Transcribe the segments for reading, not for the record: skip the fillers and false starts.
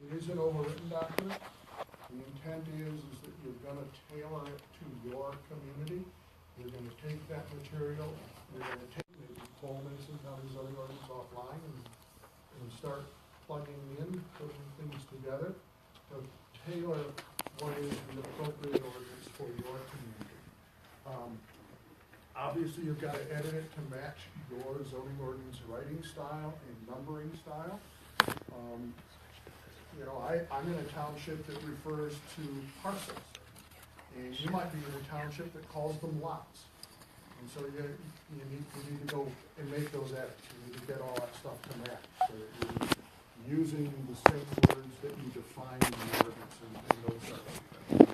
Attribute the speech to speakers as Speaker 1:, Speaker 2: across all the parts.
Speaker 1: It is an overwritten document. The intent is that you're gonna tailor it to your community. You're gonna take that material, you're gonna take, maybe pull Mason County zoning ordinance offline and start plugging in, putting things together to tailor what is the appropriate ordinance for your community. Obviously, you've got to edit it to match your zoning ordinance writing style and numbering style. I'm in a township that refers to parcels, and you might be in a township that calls them lots. And so you need to go and make those edits. You need to get all that stuff to match, so that you're using the same words that you define in the ordinance and those sorts of things.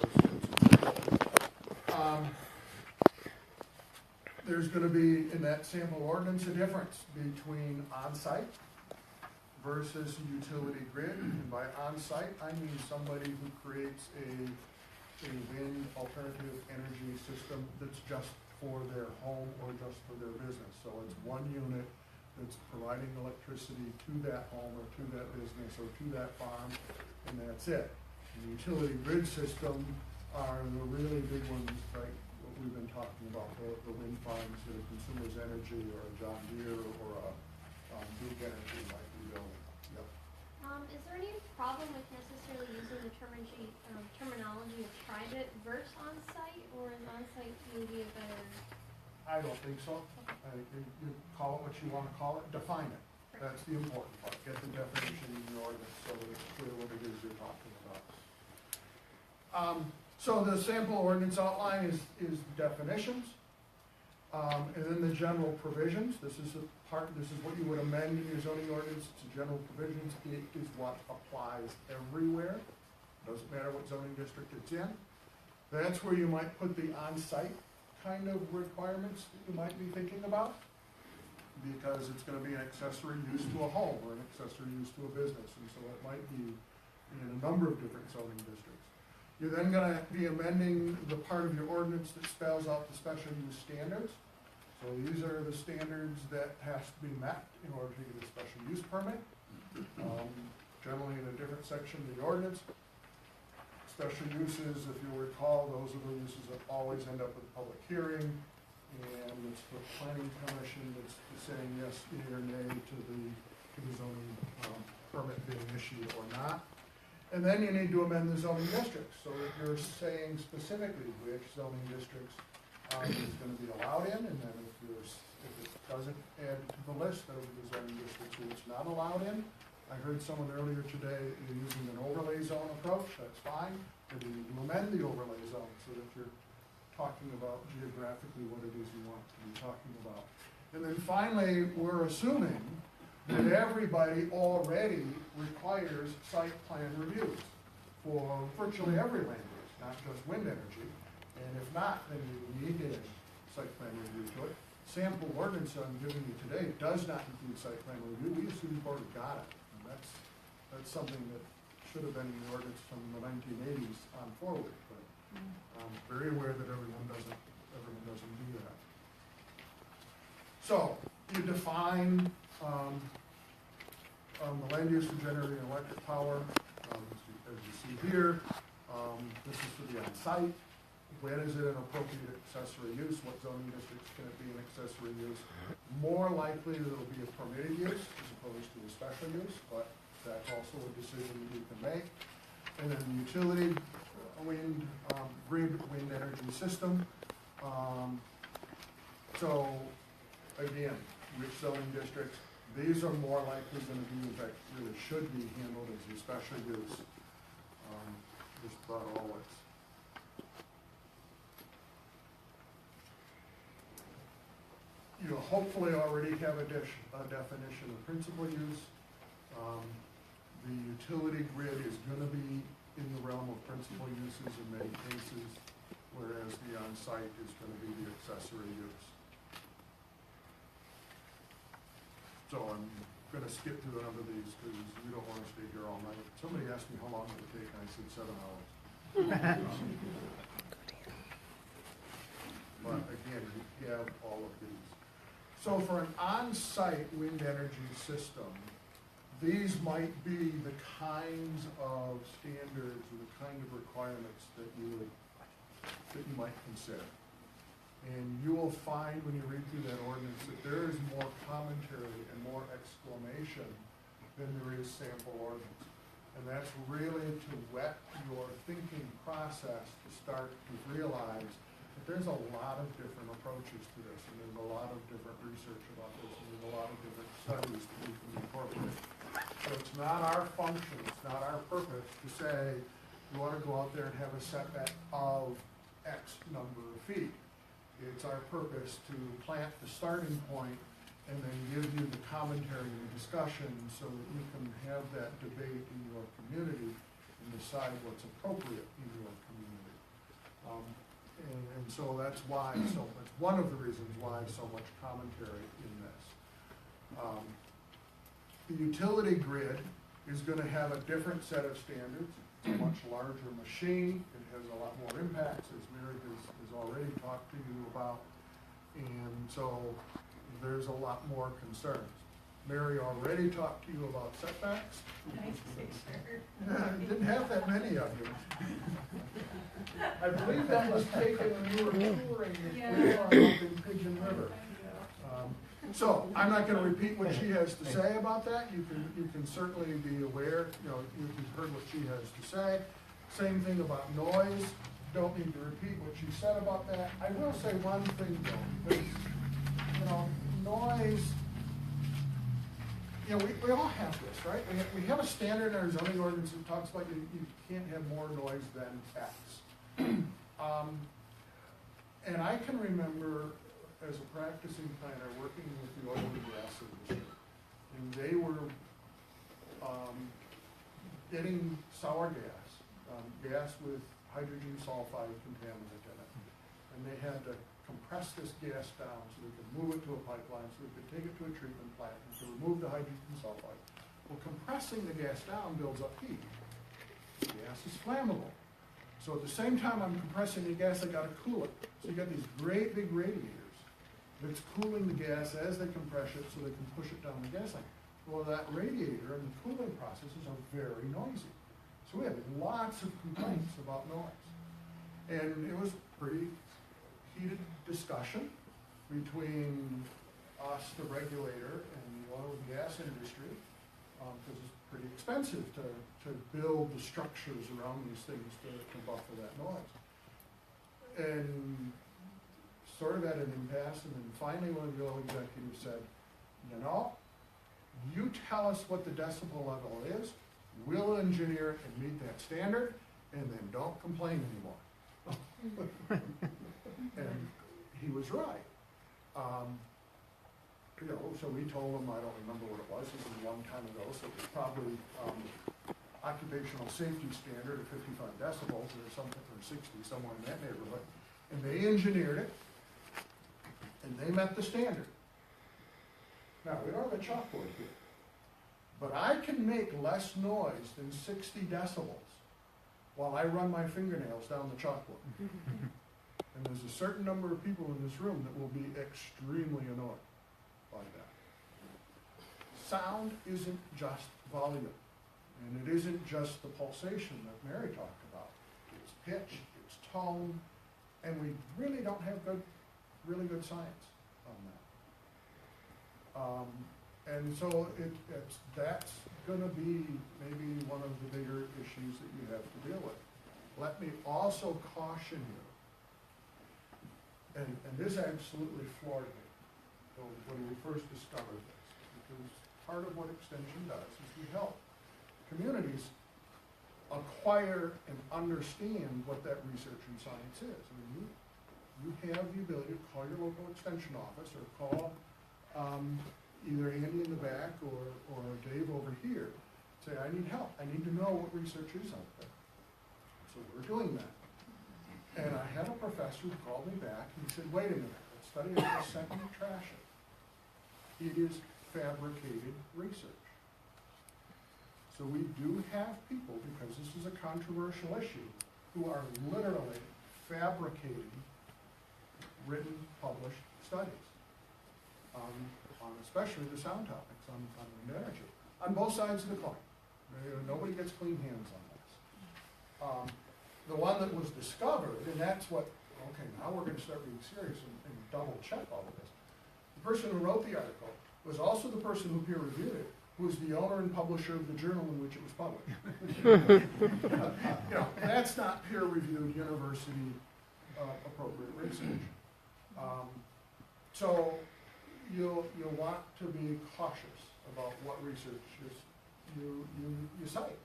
Speaker 1: There's going to be, in that sample ordinance, a difference between on-site versus utility grid. And by on-site, I mean somebody who creates a wind alternative energy system that's just for their home or just for their business. So it's one unit that's providing electricity to that home or to that business or to that farm, and that's it. The utility grid system are the really big ones, like what we've been talking about, the wind farms that are Consumers Energy or a John Deere or a Duke Energy might be building. Yep.
Speaker 2: Is there any problem with necessarily using the terminology of private versus on-site, or is on-site maybe a better?
Speaker 1: I don't think so. You call it what you want to call it, define it. That's the important part. Get the definition in your ordinance so that it's clear what it is you're talking about. So the sample ordinance outline is definitions, and then the general provisions. This is what you would amend in your zoning ordinance to general provisions. It is what applies everywhere. Doesn't matter what zoning district it's in. That's where you might put the on-site kind of requirements that you might be thinking about, because it's going to be an accessory use to a home or an accessory use to a business, and so it might be in a number of different zoning districts. You're then going to be amending the part of your ordinance that spells out the special use standards. So these are the standards that has to be met in order to get a special use permit, generally in a different section of the ordinance. Special uses, if you recall, those are the uses that always end up with a public hearing, and it's the planning commission that's saying yes, yea, or nay to the zoning permit being issued or not. And then you need to amend the zoning districts, so that you're saying specifically which zoning districts is going to be allowed in, and then if it doesn't add to the list of the zoning districts that it's not allowed in. I heard someone earlier today using an overlay zone approach. That's fine. But you need to amend the overlay zone so that you're talking about geographically what it is you want to be talking about. And then finally, we're assuming that everybody already requires site plan reviews for virtually every land use, not just wind energy. And if not, then you need a site plan review to it. Sample ordinance I'm giving you today does not include site plan review. We assume you've already got it. That's something that should have been in the ordinance from the 1980s on forward, but I'm very aware that everyone doesn't do that. So you define the land use for generating electric power, as you see here. This is for the on-site. When is it an appropriate accessory use? What zoning districts can it be an accessory use? More likely that it'll be a permitted use as opposed to a special use, but that's also a decision that you can make. And then the utility grid wind energy system. So again, which zoning districts? These are more likely going to be, in fact, really should be handled as a special use. Just about always. You hopefully already have a definition of principal use. The utility grid is going to be in the realm of principal uses in many cases, whereas the on-site is going to be the accessory use. So I'm going to skip through a number of these because we don't want to stay here all night. Somebody asked me how long it would take, and I said 7 hours. But again, you have all of these. So for an on-site wind energy system, these might be the kinds of standards or the kind of requirements that you might consider. And you will find when you read through that ordinance that there is more commentary and more exclamation than there is sample ordinance. And that's really to whet your thinking process to start to realize that there's a lot of different approaches to this, and there's a lot of different research about this, and there's a lot of different studies that we can incorporate. So it's not our function, it's not our purpose to say, you want to go out there and have a setback of X number of feet. It's our purpose to plant the starting point and then give you the commentary and discussion so that you can have that debate in your community and decide what's appropriate in your community. And so that's why, that's one of the reasons why so much commentary in this. The utility grid is going to have a different set of standards. It's a much larger machine. It has a lot more impacts, as Mary has already talked to you about. And so there's a lot more concerns. Mary already talked to you about setbacks.
Speaker 3: Nice picture.
Speaker 1: Didn't have that many of you. I believe that was taken when you were touring the farm up in Pigeon River. So I'm not going to repeat what she has to say about that. You can certainly be aware. You've heard what she has to say. Same thing about noise. Don't need to repeat what she said about that. I will say one thing though, because noise. We all have this, right? We have a standard in our zoning ordinance that talks about you can't have more noise than X. And I can remember as a practicing planner working with the oil and gas industry, and they were getting sour gas with hydrogen sulfide contaminant in it. And they had to compress this gas down so they could move it to a pipeline, so they could take it to a treatment plant and to remove the hydrogen sulfide. Well, compressing the gas down builds up heat. The gas is flammable. So at the same time I'm compressing the gas, I gotta cool it. So you got these great big radiators that's cooling the gas as they compress it so they can push it down the gas line. Well, that radiator and the cooling processes are very noisy. So we had lots of complaints about noise. And it was pretty heated discussion between us, the regulator, and the oil and gas industry, because it's pretty expensive to build the structures around these things to buffer that noise. And sort of at an impasse, and then finally one of the oil executives said, you tell us what the decibel level is, we'll engineer it and meet that standard, and then don't complain anymore. And he was right. So we told him, I don't remember what it was, this was a long time ago, so it was probably occupational safety standard of 55 decibels or something, or 60, somewhere in that neighborhood. And they engineered it, and they met the standard. Now, we don't have a chalkboard here, but I can make less noise than 60 decibels while I run my fingernails down the chalkboard. And there's a certain number of people in this room that will be extremely annoyed by that. Sound isn't just volume, and it isn't just the pulsation that Mary talked about. It's pitch, it's tone, and we really don't have really good science on that. And so that's going to be maybe one of the bigger issues that you have to deal with. Let me also caution you, and this absolutely floored me when we first discovered this, because part of what Extension does is we help communities acquire and understand what that research and science is. I mean, you have the ability to call your local Extension office or call either Andy in the back or Dave over here. Say, I need help. I need to know what research is out there. So we're doing that. And I had a professor who called me back and he said, wait a minute, that study I just sent you, trash it. It is fabricated research. So we do have people, because this is a controversial issue, who are literally fabricating written, published studies on especially the sound topics on wind energy. on both sides of the coin. Nobody gets clean hands on this. The one that was discovered, and that's what, okay, now we're gonna start being serious and double check all of this. The person who wrote the article was also the person who peer reviewed it, who was the owner and publisher of the journal in which it was published. And that's not peer reviewed university appropriate research. So you'll want to be cautious about what research you cite.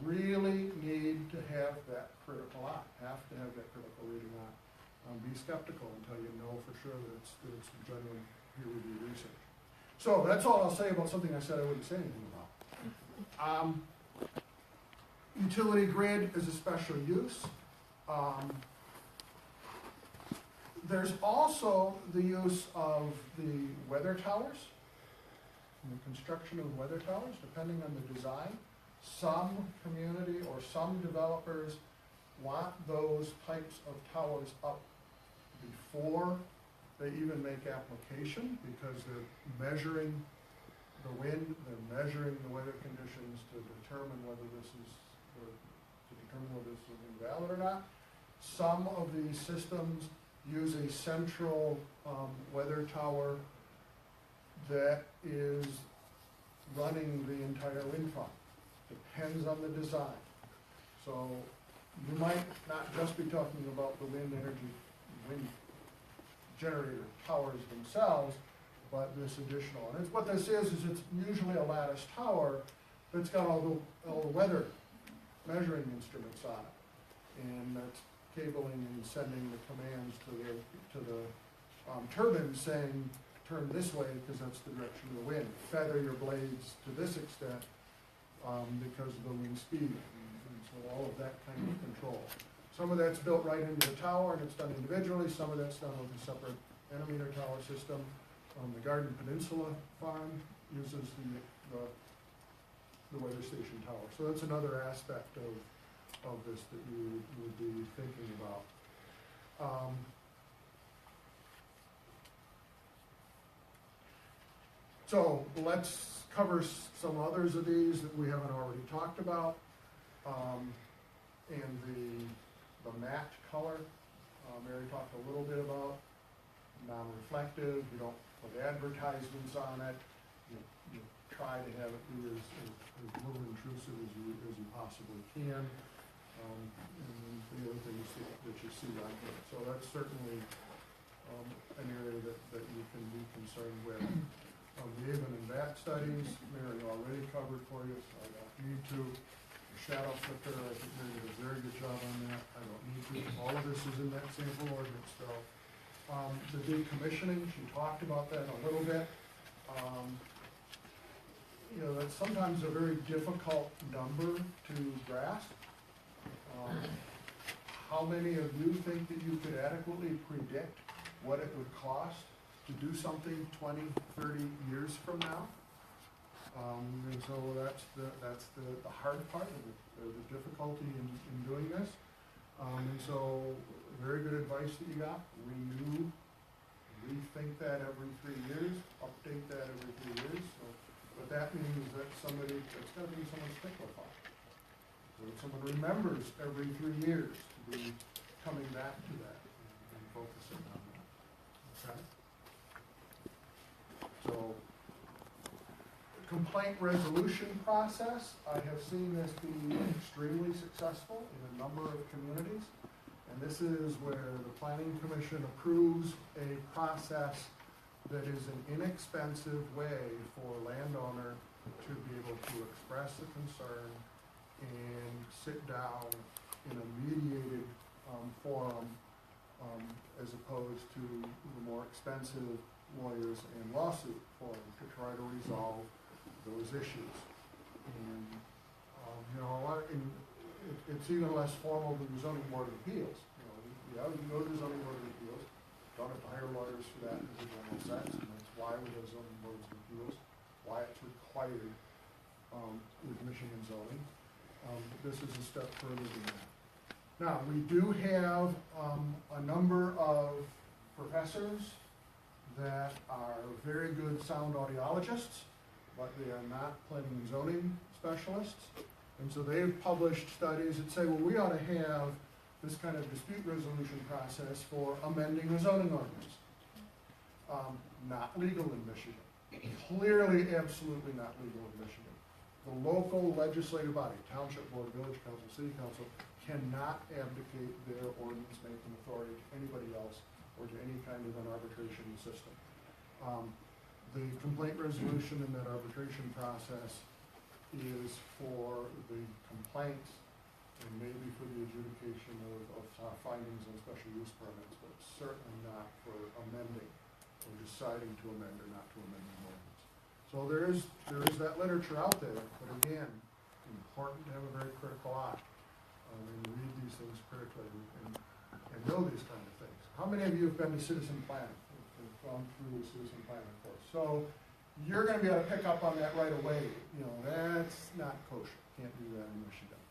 Speaker 1: Really need to have that critical eye, have to have that critical reading eye. Be skeptical until you know for sure that it's genuine peer-reviewed research. So that's all I'll say about something I said I wouldn't say anything about. Utility grid is a special use. There's also the use of the weather towers, and the construction of weather towers, depending on the design. Some community or some developers want those types of towers up before they even make application, because they're measuring the wind, they're measuring the weather conditions to determine whether this is valid or not. Some of these systems use a central weather tower that is running the entire wind farm. Depends on the design. So you might not just be talking about the wind generator towers themselves, but this additional. And what this is it's usually a lattice tower that's got all the weather measuring instruments on it. And that's cabling and sending the commands to the turbine saying, turn this way because that's the direction of the wind. Feather your blades to this extent because of the wind speed. And so all of that kind of control. Some of that's built right into the tower and it's done individually. Some of that's done with a separate nanometer tower system. The Garden Peninsula farm uses the weather station tower. So that's another aspect of this that you would be thinking about. So let's cover some others of these that we haven't already talked about. And the matte color, Mary talked a little bit about. Non-reflective, you don't put advertisements on it. You try to have it be as little intrusive as you possibly can. And the other things that you see on here. So that's certainly an area that you can be concerned with. The even and back studies, Mary already covered for you, so I don't need to. The shadow flicker, I think Mary did a very good job on that. I don't need to. All of this is in that sample ordinance, though. The decommissioning, she talked about that a little bit. That's sometimes a very difficult number to grasp. How many of you think that you could adequately predict what it would cost to do something 20, 30 years from now? And so that's the hard part of it, the difficulty in doing this. And so very good advice that you got. Rethink that every 3 years, update that every 3 years. So, but that means that it's got to be someone's stickler file. So that someone remembers every 3 years to be coming back to that and focusing on that. Okay? So, complaint resolution process, I have seen this be extremely successful in a number of communities. And this is where the Planning Commission approves a process that is an inexpensive way for a landowner to be able to express a concern and sit down in a mediated forum as opposed to the more expensive lawyers and lawsuit forum to try to resolve those issues. And it's even less formal than the zoning board of appeals. You go to the zoning board of appeals, don't have to hire lawyers for that in the general sense, and that's why we have zoning boards of appeals, why it's required with Michigan zoning. But this is a step further than that. Now, we do have a number of professors that are very good sound audiologists, but they are not planning and zoning specialists. And so they've published studies that say, well, we ought to have this kind of dispute resolution process for amending a zoning ordinance. Not legal in Michigan. Clearly, absolutely not legal in Michigan. The local legislative body, township board, village council, city council, cannot abdicate their ordinance making authority to anybody else or to any kind of an arbitration system. The complaint resolution in that arbitration process is for the complaints and maybe for the adjudication of findings on special use permits, but certainly not for amending or deciding to amend or not to amend the ordinance. So there is that literature out there, but again, important to have a very critical eye and read these things critically and know these kind of things. How many of you have been to citizen planning? Have gone through the citizen planning course? So you're going to be able to pick up on that right away. You know, that's not kosher. Can't do that in Michigan.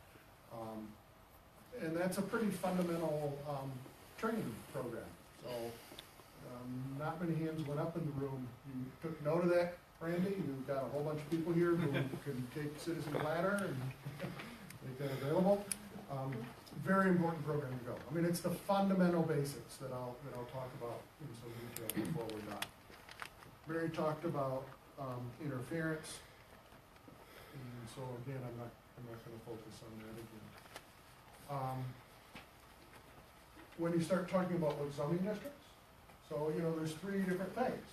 Speaker 1: And that's a pretty fundamental training program. So not many hands went up in the room. You took note of that, Randy. You've got a whole bunch of people here who can take Citizen Planner and make that available. Very important program to go. I mean, it's the fundamental basics that I'll talk about in some detail before we're done. Mary talked about interference, and so again, I'm not going to focus on that again. When you start talking about what zoning districts, so there's three different things.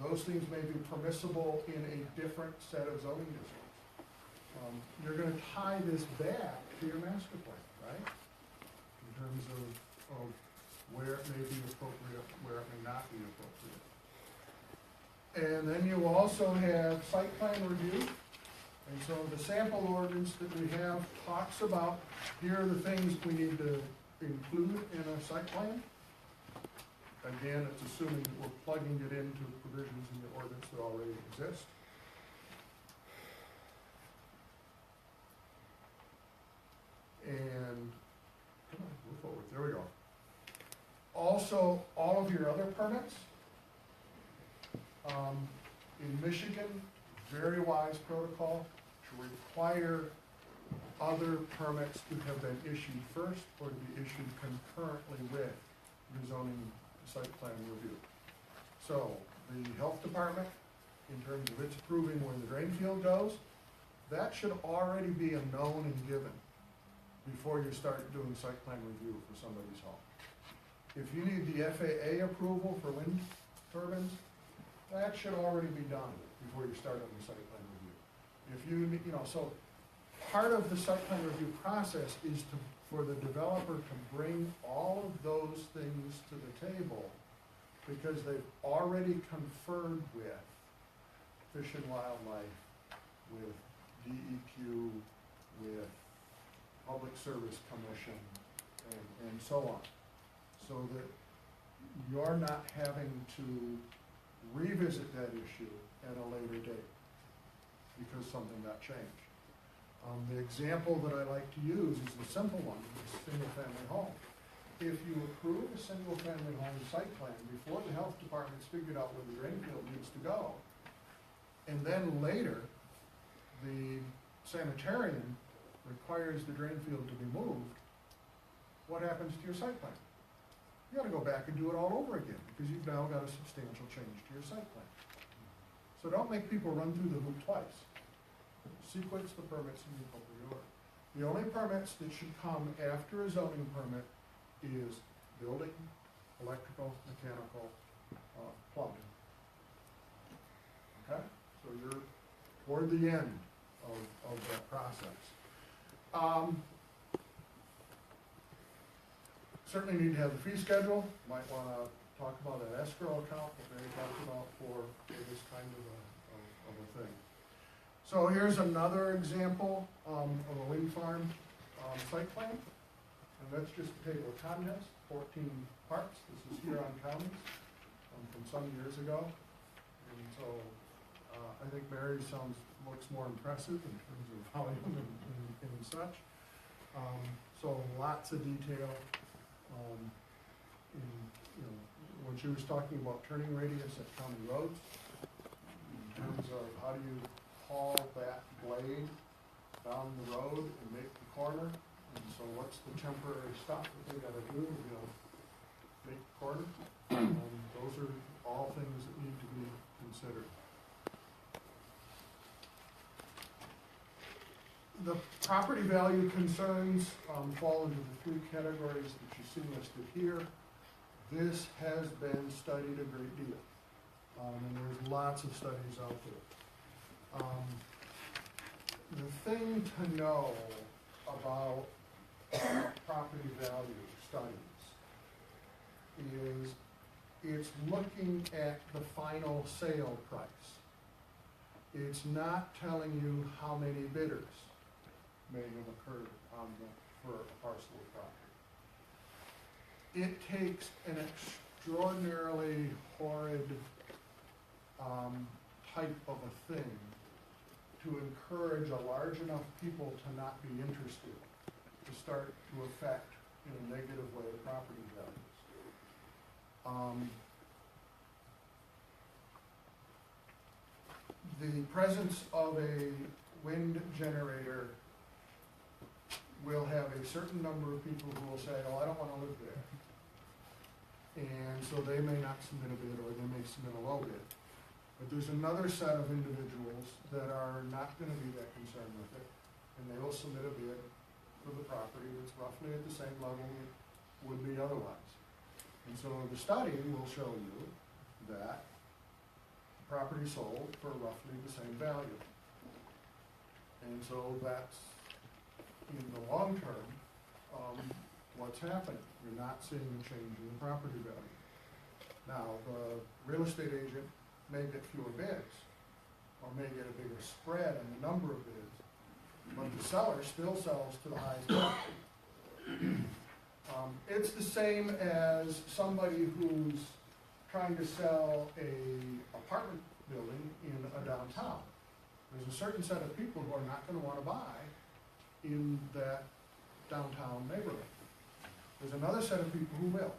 Speaker 1: Those things may be permissible in a different set of zoning districts. You're going to tie this back to your master plan, right? In terms of where it may be appropriate, where it may not be appropriate. And then you also have site plan review. And so the sample ordinance that we have talks about, here are the things we need to include in a site plan. Again, it's assuming that we're plugging it into provisions in the ordinance that already exist. And, come on, move forward, there we go. Also, all of your other permits, in Michigan, very wise protocol to require other permits to have been issued first or to be issued concurrently with your zoning site plan review. So, the health department, in terms of its approving where the drain field goes, that should already be a known and given before you start doing site plan review for somebody's home. If you need the FAA approval for wind turbines, that should already be done before you start on the site plan review. If so part of the site plan review process is for the developer to bring all of those things to the table because they've already conferred with Fish and Wildlife, with DEQ, with Public Service Commission, and so on. So that you're not having to revisit that issue at a later date because something got changed. The example that I like to use is the simple one, the single-family home. If you approve a single-family home site plan before the health department's figured out where the drain field needs to go, and then later the sanitarian requires the drain field to be moved, what happens to your site plan? You gotta go back and do it all over again because you've now got a substantial change to your site plan. So don't make people run through the hoop twice. Sequence the permits in the appropriate order. The only permits that should come after a zoning permit is building, electrical, mechanical, plumbing. Okay? So you're toward the end of that process. Certainly need to have the fee schedule. Might want to talk about that escrow account that Mary talked about for this kind of a thing. So here's another example of a wind farm site plan. And that's just a table of contents, 14 parts. This is here on counties from some years ago. And so I think Mary looks more impressive in terms of volume and such. So lots of detail. When she was talking about turning radius at county roads, terms of how do you haul that blade down the road and make the corner? And so what's the temporary stuff that they gotta do, make the corner? Those are all things that need to be considered. The property value concerns fall into the three categories that you see listed here. This has been studied a great deal, and there's lots of studies out there. The thing to know about property value studies is it's looking at the final sale price. It's not telling you how many bidders may have occurred for a parcel of property. It takes an extraordinarily horrid type of a thing to encourage a large enough people to not be interested, to start to affect in a negative way property values. The presence of a wind generator will have a certain number of people who will say, oh, I don't want to live there. And so they may not submit a bid, or they may submit a low bid. But there's another set of individuals that are not going to be that concerned with it, and they will submit a bid for the property that's roughly at the same level it would be otherwise. And so the study will show you that the property sold for roughly the same value. And so that's, in the long term, what's happening. You're not seeing a change in the property value. Now, the real estate agent may get fewer bids, or may get a bigger spread in the number of bids, but the seller still sells to the highest bidder. It's the same as somebody who's trying to sell an apartment building in a downtown. There's a certain set of people who are not going to want to buy in that downtown neighborhood. There's another set of people who will.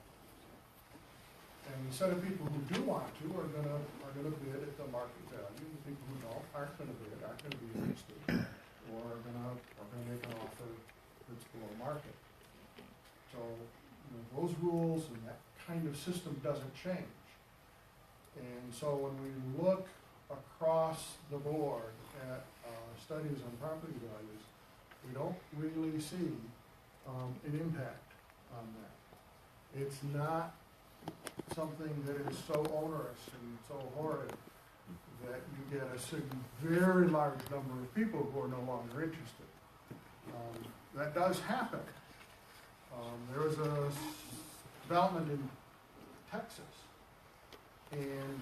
Speaker 1: And the set of people who do want to are gonna bid at the market value. The people who don't aren't gonna bid, aren't gonna be interested, or are gonna make an offer that's below market. So, those rules and that kind of system doesn't change. And so when we look across the board at studies on property values, we don't really see an impact on that. It's not something that is so onerous and so horrid that you get a very large number of people who are no longer interested. That does happen. There was a development in Texas, and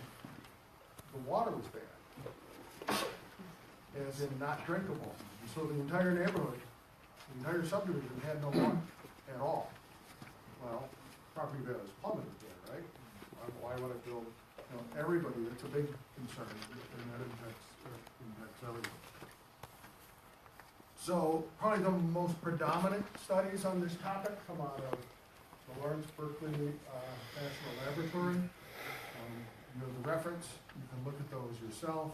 Speaker 1: the water was bad, as in not drinkable. And so the entire neighborhood, the entire subdivision had no water at all. Well, property values plummeted there, right? Why would it build? Everybody, it's a big concern, and that impacts everyone. So probably the most predominant studies on this topic come out of the Lawrence Berkeley National Laboratory. You have the reference, you can look at those yourself.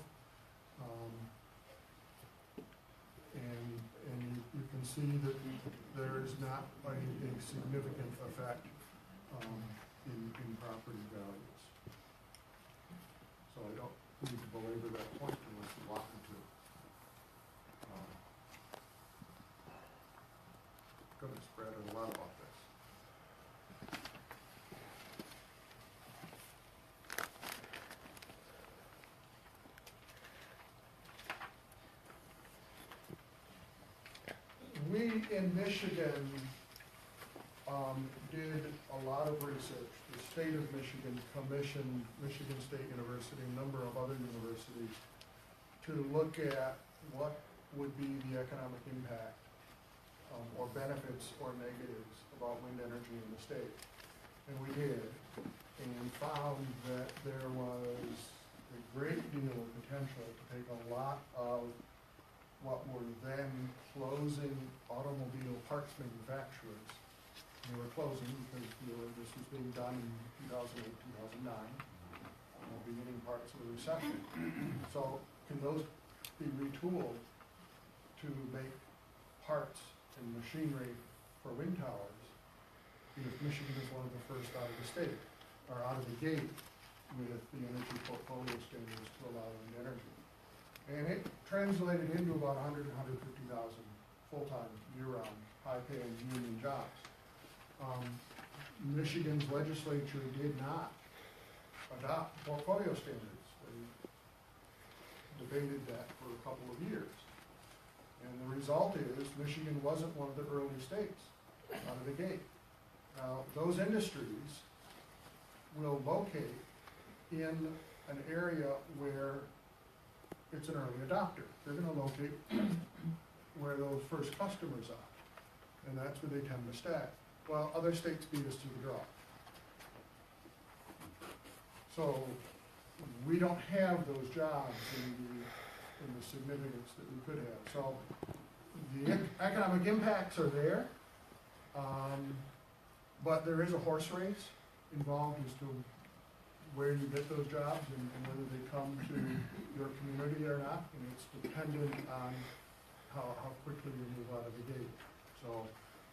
Speaker 1: And you can see that there is not a significant effect in property values. So I don't need to belabor that point unless you want me to. Going to spread a lot about this. We in Michigan did a lot of research. The state of Michigan commissioned Michigan State University, a number of other universities, to look at what would be the economic impact or benefits or negatives about wind energy in the state. And we did, and found that there was a great deal of potential to take a lot of what were then closing automobile parts manufacturers. They were closing because this was being done in 2008, 2009. beginning parts of the recession. So can those be retooled to make parts and machinery for wind towers if Michigan is one of the first out of the state, or out of the gate with the energy portfolio standards to allow wind energy? And it translated into about 150,000 full-time, year-round, high-paying union jobs. Michigan's legislature did not adopt portfolio standards. They debated that for a couple of years. And the result is Michigan wasn't one of the early states out of the gate. Now, those industries will locate in an area where it's an early adopter. They're going to locate where those first customers are, and that's where they tend to stay. Well, other states beat us to the draw. So we don't have those jobs in the significance that we could have. So the economic impacts are there, but there is a horse race involved as to where you get those jobs and whether they come to your community or not, and it's dependent on how quickly you move out of the gate. So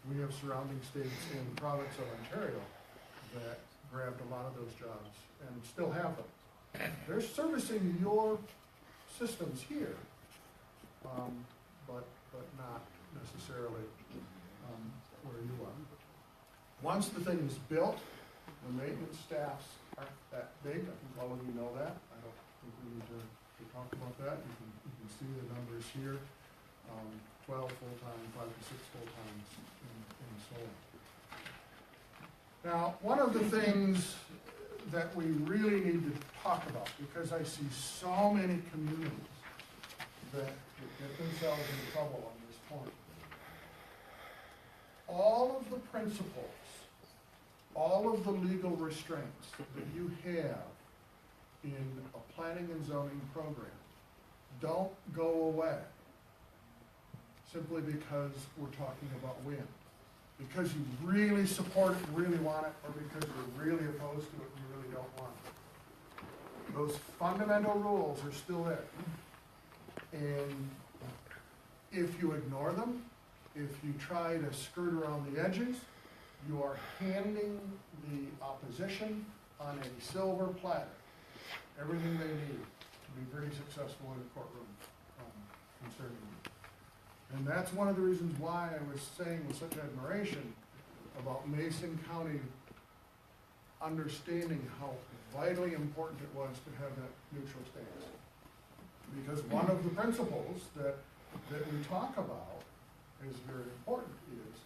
Speaker 1: we have surrounding states in the province of Ontario that grabbed a lot of those jobs and still have them. They're servicing your systems here, but not necessarily where you are. Once the thing is built, the maintenance staffs aren't that big. I think all of you know that. I don't think we need to talk about that. You can see the numbers here. 12 full-time, 5 to 6 full-times in solar. Now, one of the things that we really need to talk about, because I see so many communities that get themselves in trouble on this point, all of the principles, all of the legal restraints that you have in a planning and zoning program don't go away simply because we're talking about wind. Because you really support it, really want it, or because you're really opposed to it and you really don't want it. Those fundamental rules are still there. And if you ignore them, if you try to skirt around the edges, you are handing the opposition on a silver platter everything they need to be very successful in a courtroom concerning it. And that's one of the reasons why I was saying with such admiration about Mason County understanding how vitally important it was to have that neutral stance. Because one of the principles that we talk about is very important is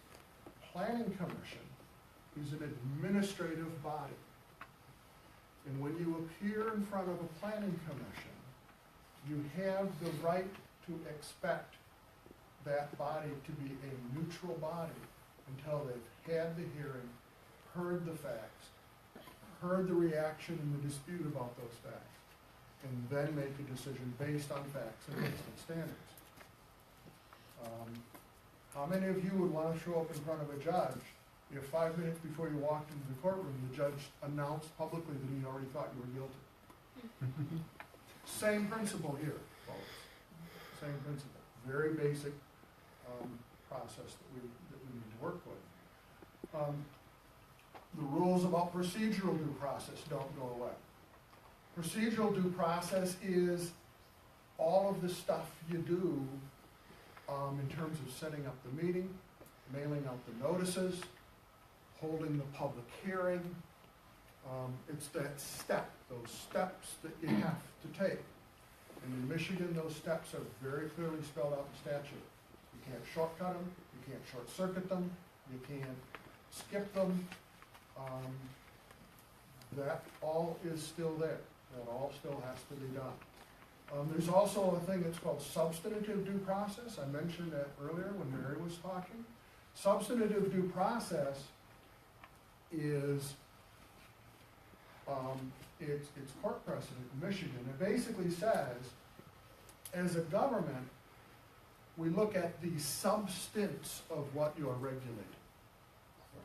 Speaker 1: planning commission is an administrative body. And when you appear in front of a planning commission, you have the right to expect that body to be a neutral body until they've had the hearing, heard the facts, heard the reaction and the dispute about those facts, and then make a decision based on facts and based on standards. How many of you would want to show up in front of a judge if 5 minutes before you walked into the courtroom, the judge announced publicly that he already thought you were guilty? Same principle here, folks. Same principle. Very basic process that we need to work with. The rules about procedural due process don't go away. Procedural due process is all of the stuff you do in terms of setting up the meeting, mailing out the notices, holding the public hearing. It's that those steps that you have to take. And in Michigan, those steps are very clearly spelled out in statute. You can't shortcut them, you can't short circuit them, you can't skip them. That all is still there. That all still has to be done. There's also a thing that's called substantive due process. I mentioned that earlier when Mary was talking. Substantive due process is it's court precedent in Michigan. It basically says, as a government, we look at the substance of what you're regulating,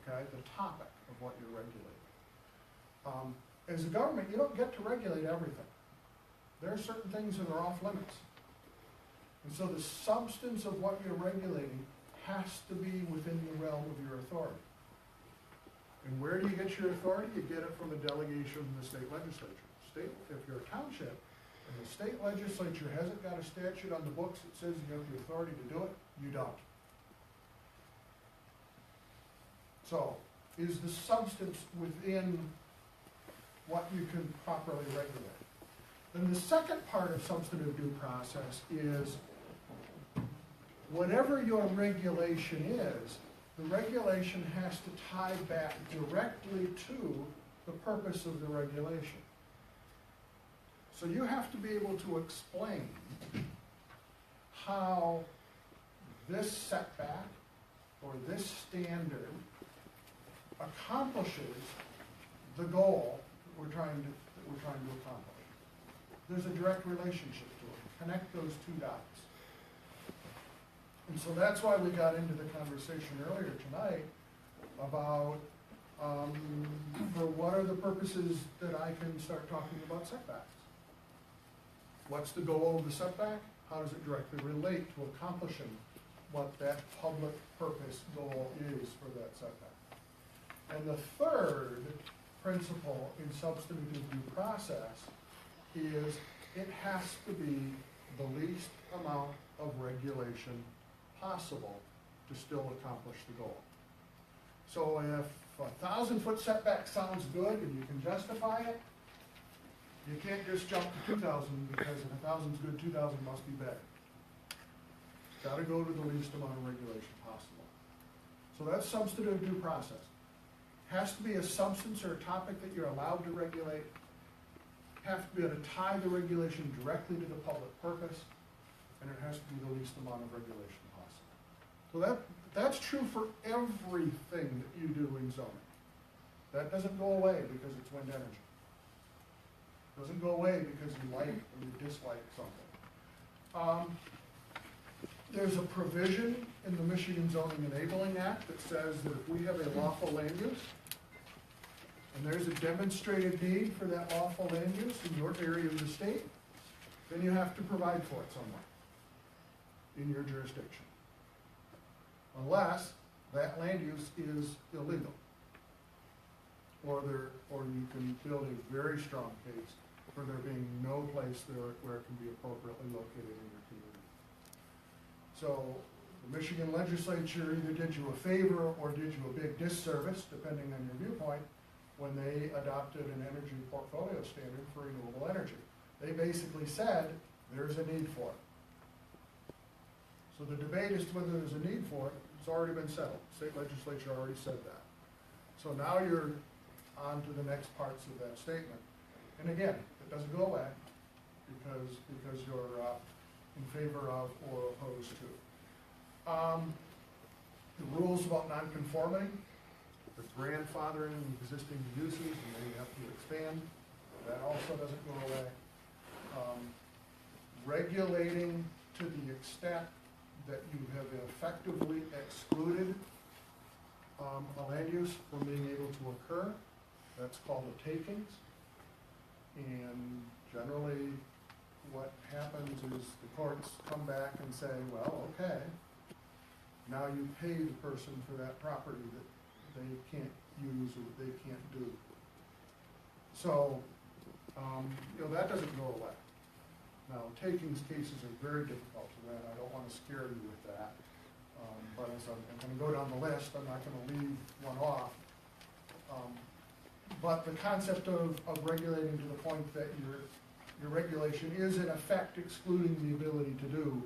Speaker 1: okay? The topic of what you're regulating. as a government, you don't get to regulate everything. There are certain things that are off limits. And so the substance of what you're regulating has to be within the realm of your authority. And where do you get your authority? You get it from a delegation from the state legislature. If you're a township, and the state legislature hasn't got a statute on the books that says you have the authority to do it, you don't. So, is the substance within what you can properly regulate? Then the second part of substantive due process is whatever your regulation is, the regulation has to tie back directly to the purpose of the regulation. So you have to be able to explain how this setback or this standard accomplishes the goal that we're trying to accomplish. There's a direct relationship to it. Connect those two dots. And so that's why we got into the conversation earlier tonight about for what are the purposes that I can start talking about setbacks. What's the goal of the setback? How does it directly relate to accomplishing what that public purpose goal is for that setback? And the third principle in substantive due process is it has to be the least amount of regulation possible to still accomplish the goal. So if a 1,000-foot setback sounds good and you can justify it, you can't just jump to 2,000 because if 1,000 is good, 2,000 must be better. Got to go to the least amount of regulation possible. So that's substantive due process. Has to be a substance or a topic that you're allowed to regulate. Have to be able to tie the regulation directly to the public purpose, and it has to be the least amount of regulation possible. So that's true for everything that you do in zoning. That doesn't go away because it's wind energy. Doesn't go away because you like or you dislike something. There's a provision in the Michigan Zoning Enabling Act that says that if we have a lawful land use, and there's a demonstrated need for that lawful land use in your area of the state, then you have to provide for it somewhere in your jurisdiction. Unless that land use is illegal. Or you can build a very strong case for there being no place there where it can be appropriately located in your community. So the Michigan legislature either did you a favor or did you a big disservice, depending on your viewpoint, when they adopted an energy portfolio standard for renewable energy. They basically said there's a need for it. So the debate as to whether there's a need for it, it's already been settled. State legislature already said that. So now you're on to the next parts of that statement. And again, it doesn't go away because you're in favor of or opposed to. The rules about nonconformity, the grandfathering of existing uses, and then you have to expand, that also doesn't go away. Regulating to the extent that you have effectively excluded a land use from being able to occur, that's called a takings. And generally what happens is the courts come back and say, well, okay, now you pay the person for that property that they can't use or that they can't do. So, that doesn't go away. Now, takings cases are very difficult to win. I don't want to scare you with that. But as I'm going to go down the list, I'm not going to leave one off. But the concept of regulating to the point that your regulation is in effect excluding the ability to do,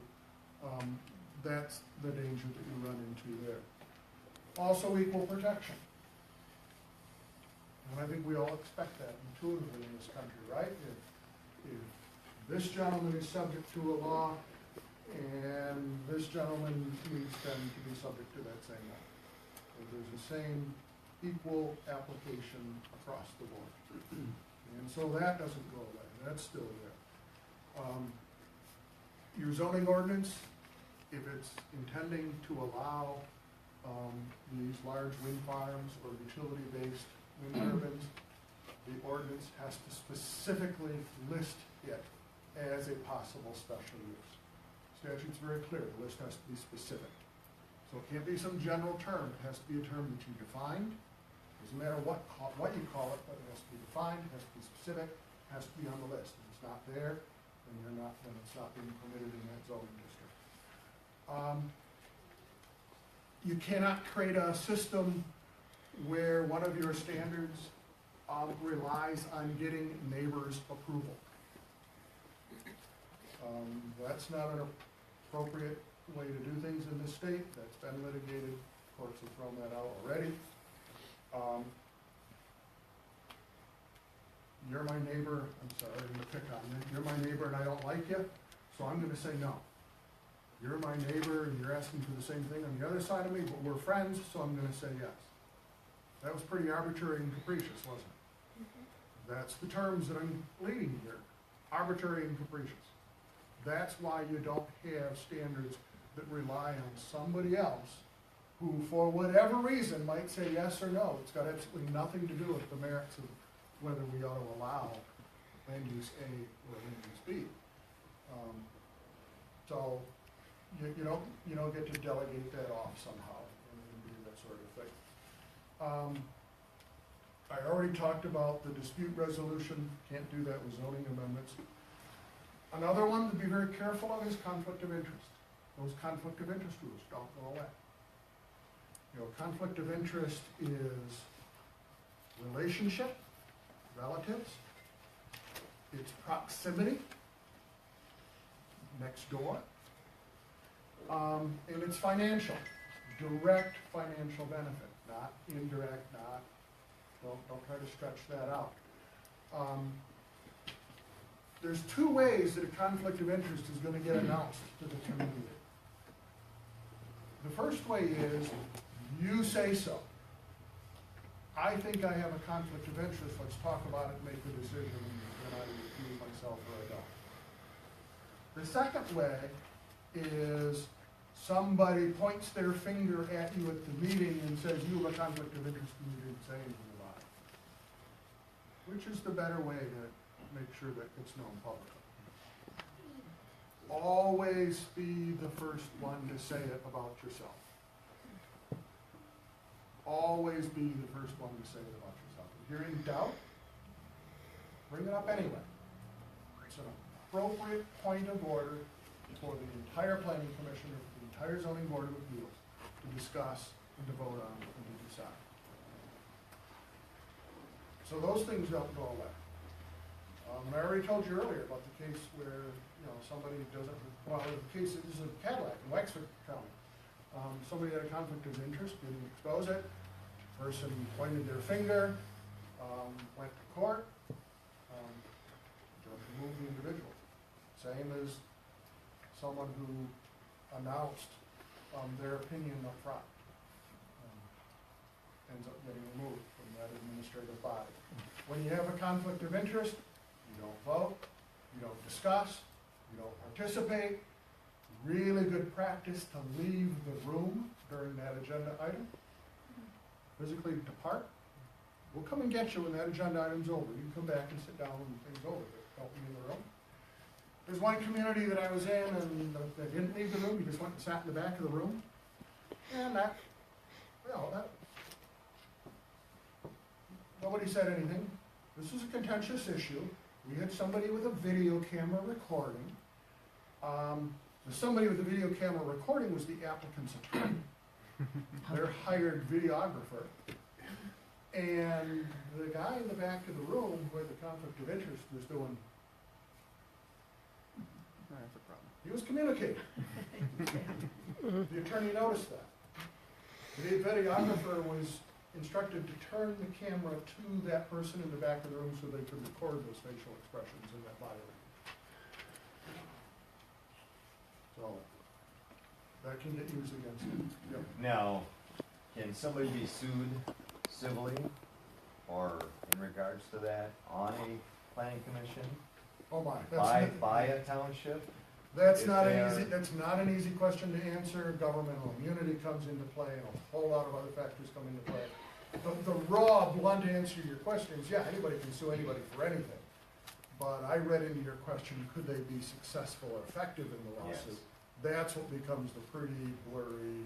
Speaker 1: that's the danger that you run into there. Also equal protection. And I think we all expect that intuitively in this country, right? If this gentleman is subject to a law and this gentleman needs them to be subject to that same law. So there's the same equal application across the board. And so that doesn't go away. That's still there. Your zoning ordinance, if it's intending to allow these large wind farms or utility-based wind turbines, the ordinance has to specifically list it as a possible special use. Statute's very clear, the list has to be specific. So it can't be some general term, it has to be a term that you defined. Doesn't matter what you call it, but it has to be defined, it has to be specific, it has to be on the list. If it's not there, then it's not being permitted in that zoning district. You cannot create a system where one of your standards relies on getting neighbors' approval. That's not an appropriate way to do things in this state. That's been litigated. Courts have thrown that out already. You're my neighbor, I'm sorry, I'm gonna pick on you. You're my neighbor and I don't like you, so I'm gonna say no. You're my neighbor and you're asking for the same thing on the other side of me, but we're friends, so I'm gonna say yes. That was pretty arbitrary and capricious, wasn't it? That's the terms that I'm leading here, arbitrary and capricious. That's why you don't have standards that rely on somebody else who, for whatever reason, might say yes or no. It's got absolutely nothing to do with the merits of whether we ought to allow land use A or land use B. So you don't get to delegate that off somehow and do that sort of thing. I already talked about the dispute resolution. Can't do that with zoning amendments. Another one to be very careful of is conflict of interest. Those conflict of interest rules don't go away. Conflict of interest is relationship, relatives, it's proximity, next door, and it's financial, direct financial benefit, not indirect, don't try to stretch that out. There's two ways that a conflict of interest is going to get announced to the community. The first way is, you say so. I think I have a conflict of interest, let's talk about it and make the decision, and then I recuse myself or I don't. The second way is somebody points their finger at you at the meeting and says, you have a conflict of interest and you didn't say anything about it. Which is the better way to make sure that it's known publicly? Always be the first one to say it about yourself. Always be the first one to say it about yourself. If you're in doubt, bring it up anyway. It's an appropriate point of order for the entire planning commission or the entire zoning board of appeals to discuss and to vote on and to decide. So those things don't go away. And I already told you earlier about the case where somebody doesn't, well, the case is a Cadillac in Wexford County. Somebody had a conflict of interest, didn't expose it. Person pointed their finger, went to court, judge removed the individual. Same as someone who announced their opinion up front. Ends up getting removed from that administrative body. When you have a conflict of interest, you don't vote, you don't discuss, you don't participate. Really good practice to leave the room during that agenda item. Physically depart. We'll come and get you when that agenda item's over. You can come back and sit down when things over, but don't be in the room. There's one community that I was in and they didn't leave the room, you just went and sat in the back of the room. And nobody said anything. This was a contentious issue. We had somebody with a video camera recording. The somebody with the video camera recording was the applicant's attorney, their hired videographer. And the guy in the back of the room where the conflict of interest was doing,
Speaker 4: That's a problem.
Speaker 1: he was communicating. The attorney noticed that. The videographer was instructed to turn the camera to that person in the back of the room so they could record those facial expressions in that body language. So, that can get used against you. Yep.
Speaker 5: Now, can somebody be sued civilly or in regards to that on a planning commission
Speaker 1: Oh my,
Speaker 5: by a township?
Speaker 1: that's
Speaker 5: if
Speaker 1: not
Speaker 5: they
Speaker 1: an
Speaker 5: are-
Speaker 1: that's not an easy question to answer. Governmental immunity comes into play and a whole lot of other factors come into play. the raw, blunt answer to your question is, yeah, anybody can sue anybody for anything. But I read into your question, could they be successful or effective in the lawsuit?
Speaker 5: Yes.
Speaker 1: That's what becomes the pretty blurry,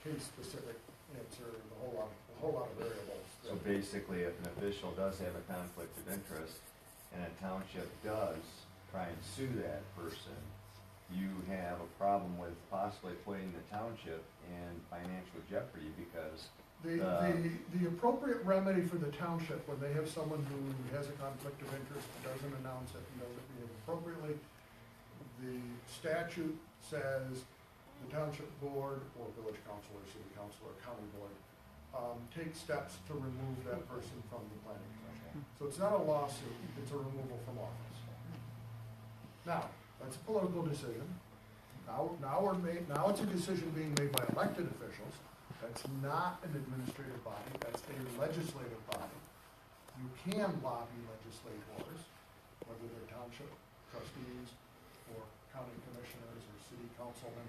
Speaker 1: case-specific answer, a whole lot of variables.
Speaker 5: So basically, if an official does have a conflict of interest, and a township does try and sue that person, you have a problem with possibly putting the township in financial jeopardy because
Speaker 1: The appropriate remedy for the township, when they have someone who has a conflict of interest, doesn't announce it, and doesn't behave appropriately, the statute says the township board, or village council, or city council, or county board, take steps to remove that person from the planning commission. So it's not a lawsuit, it's a removal from office. Now, that's a political decision. Now it's a decision being made by elected officials. That's not an administrative body, that's a legislative body. You can lobby legislators, whether they're township trustees, or county commissioners, or city councilmen.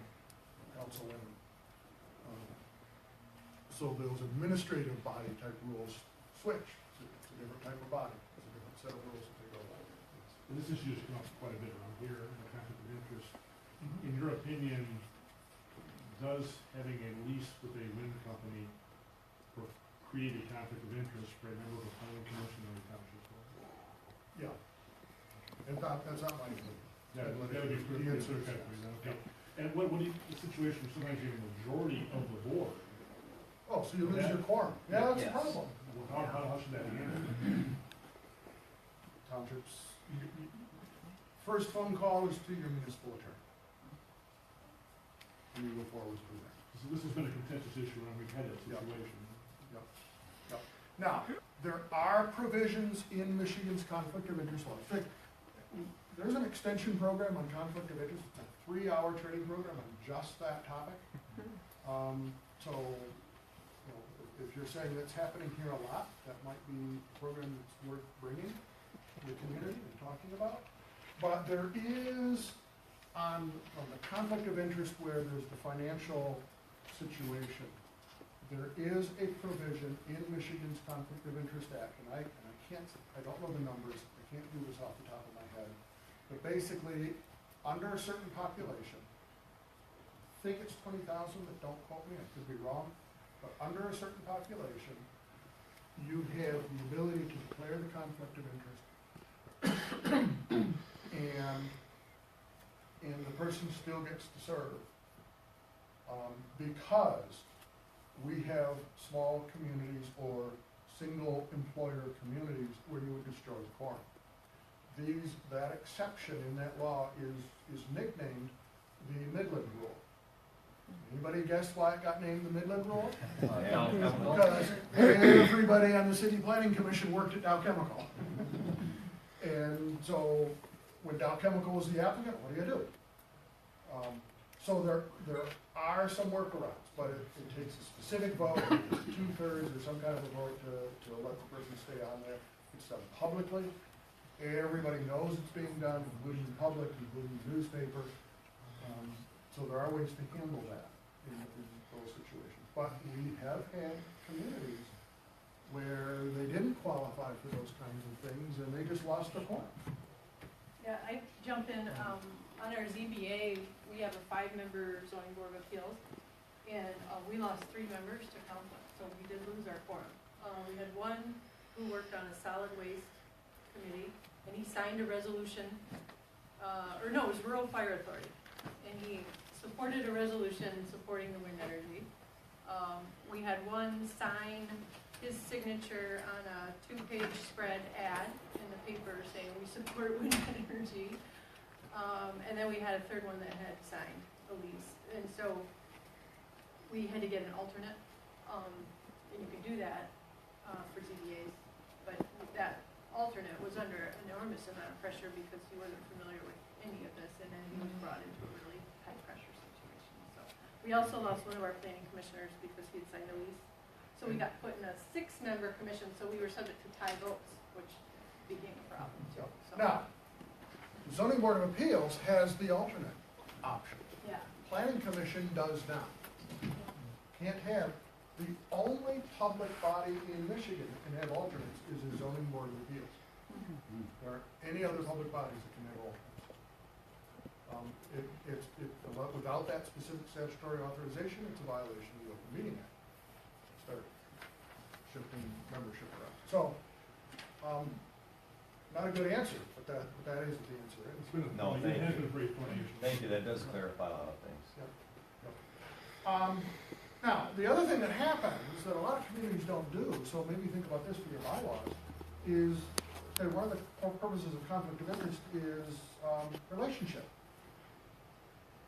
Speaker 1: So those administrative body type rules switch. It's a different type of body, it's a different set of rules that they go by.
Speaker 4: And this issue has come up quite a bit around here, in the conflict of interest. In your opinion, does having a lease with a wind company create a conflict of interest for a member of a planning commission or a township board?
Speaker 1: Yeah. That's not my opinion.
Speaker 4: That would be pretty
Speaker 1: The
Speaker 4: good,
Speaker 1: answer is
Speaker 4: okay,
Speaker 1: yes.
Speaker 4: okay. And what do you, the situation, sometimes you have a majority of the board,
Speaker 1: Oh, so you lose your quorum? Yeah, that's a
Speaker 5: Yes.
Speaker 1: problem.
Speaker 4: well, how should that be handled?
Speaker 1: Townships, first phone call is to your municipal attorney. And you go forward from there.
Speaker 4: So this has been a contentious issue, and we've had that
Speaker 1: Yep.
Speaker 4: situation.
Speaker 1: Now, there are provisions in Michigan's conflict of interest law. In fact, there's an extension program on conflict of interest. It's a 3-hour training program on just that topic. So, you know, if you're saying that's happening here a lot, that might be a program that's worth bringing to the community and talking about. But there is, on the conflict of interest where there's the financial situation, there is a provision in Michigan's Conflict of Interest Act, and I don't know the numbers, I can't do this off the top of my head, but basically, under a certain population, I think it's 20,000, but don't quote me, I could be wrong, but under a certain population, you have the ability to declare the conflict of interest, and the person still gets to serve, because we have small communities or single employer communities where you would destroy the quorum. That exception in that law is nicknamed the Midland Rule. Anybody guess why it got named the Midland Rule? Because everybody on the city planning commission worked at Dow Chemical. And so when Dow Chemical was the applicant, what do you do? So there are some workarounds, but it takes a specific vote, it's 2/3 or some kind of a vote to let the person stay on there. It's done publicly, everybody knows it's being done, including the public, including the newspaper. So there are ways to handle that in those situations. But we have had communities where they didn't qualify for those kinds of things and they just lost their quorum.
Speaker 3: Yeah, I jump in, on our ZBA, we have a 5-member zoning board of appeals, and, we lost 3 members to conflict, so we did lose our quorum. We had one who worked on a solid waste committee, and he signed a resolution, it was Rural Fire Authority, and he supported a resolution supporting the wind energy. We had one sign his signature on a 2-page spread ad in the paper saying we support wind energy. And then we had a third one that had signed a lease. And so we had to get an alternate, and you could do that for ZBAs. But that alternate was under enormous amount of pressure because he wasn't familiar with any of this, and then he was brought into a really high pressure situation. So we also lost one of our planning commissioners because he had signed a lease. So we got put in a 6-member commission, so we were subject to tie votes, which became a problem too. So,
Speaker 1: Now, the zoning board of appeals has the alternate option.
Speaker 3: yeah.
Speaker 1: Planning commission does not. Can't have The only public body in Michigan that can have alternates is the zoning board of appeals. There aren't any other public bodies that can have alternates. Without that specific statutory authorization, it's a violation of the Open Meeting Act. Start shifting membership around. So, not a good answer, but that is what the answer is.
Speaker 4: It's been a,
Speaker 5: No,
Speaker 4: it
Speaker 5: thank
Speaker 4: has
Speaker 5: you.
Speaker 4: been a great explanation.
Speaker 5: Thank you, that does clarify a lot of things.
Speaker 1: Now, the other thing that happens that a lot of communities don't do, so maybe think about this for your bylaws, is that one of the purposes of conflict of interest is relationship.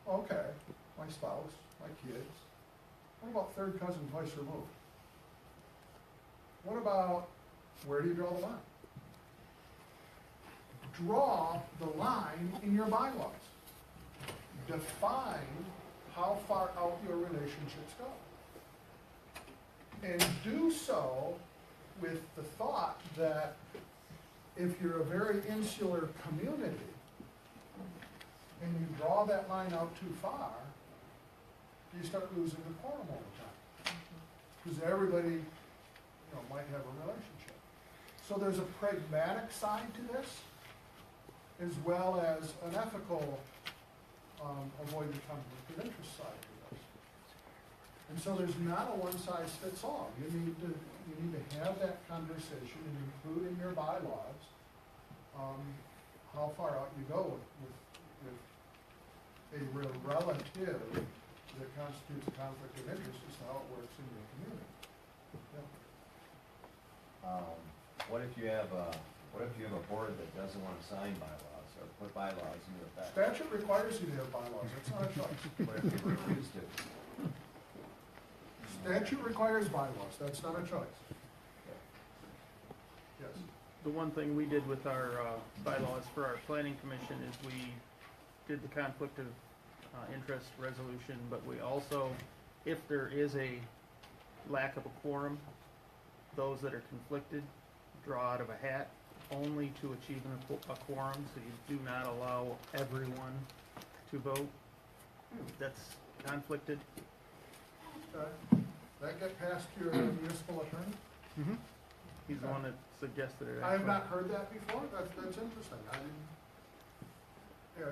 Speaker 1: Okay, my spouse, my kids. What about third cousin twice removed? What about, where do you draw the line? Draw the line in your bylaws. Define how far out your relationships go. And do so with the thought that if you're a very insular community and you draw that line out too far, you start losing the quorum all the time. Because everybody, might have a relationship. So there's a pragmatic side to this, as well as an ethical avoid the conflict of interest side to this. And so there's not a one-size-fits-all. You need to have that conversation and include in your bylaws how far out you go with a relative that constitutes a conflict of interest as to how it works in your community.
Speaker 5: What if you have a board that doesn't want to sign bylaws or put bylaws into effect?
Speaker 1: Statute requires you to have bylaws, that's not a choice.
Speaker 5: What if you refuse to?
Speaker 1: Statute requires bylaws, that's not a choice. Yes.
Speaker 6: The one thing we did with our bylaws for our planning commission is we did the conflict of interest resolution, but we also, if there is a lack of a quorum, those that are conflicted draw out of a hat only to achieve a quorum, so you do not allow everyone to vote that's conflicted.
Speaker 1: That get past your municipal attorney?
Speaker 6: He's the one that suggested it.
Speaker 1: I have
Speaker 6: actually.
Speaker 1: not heard that before, that's interesting,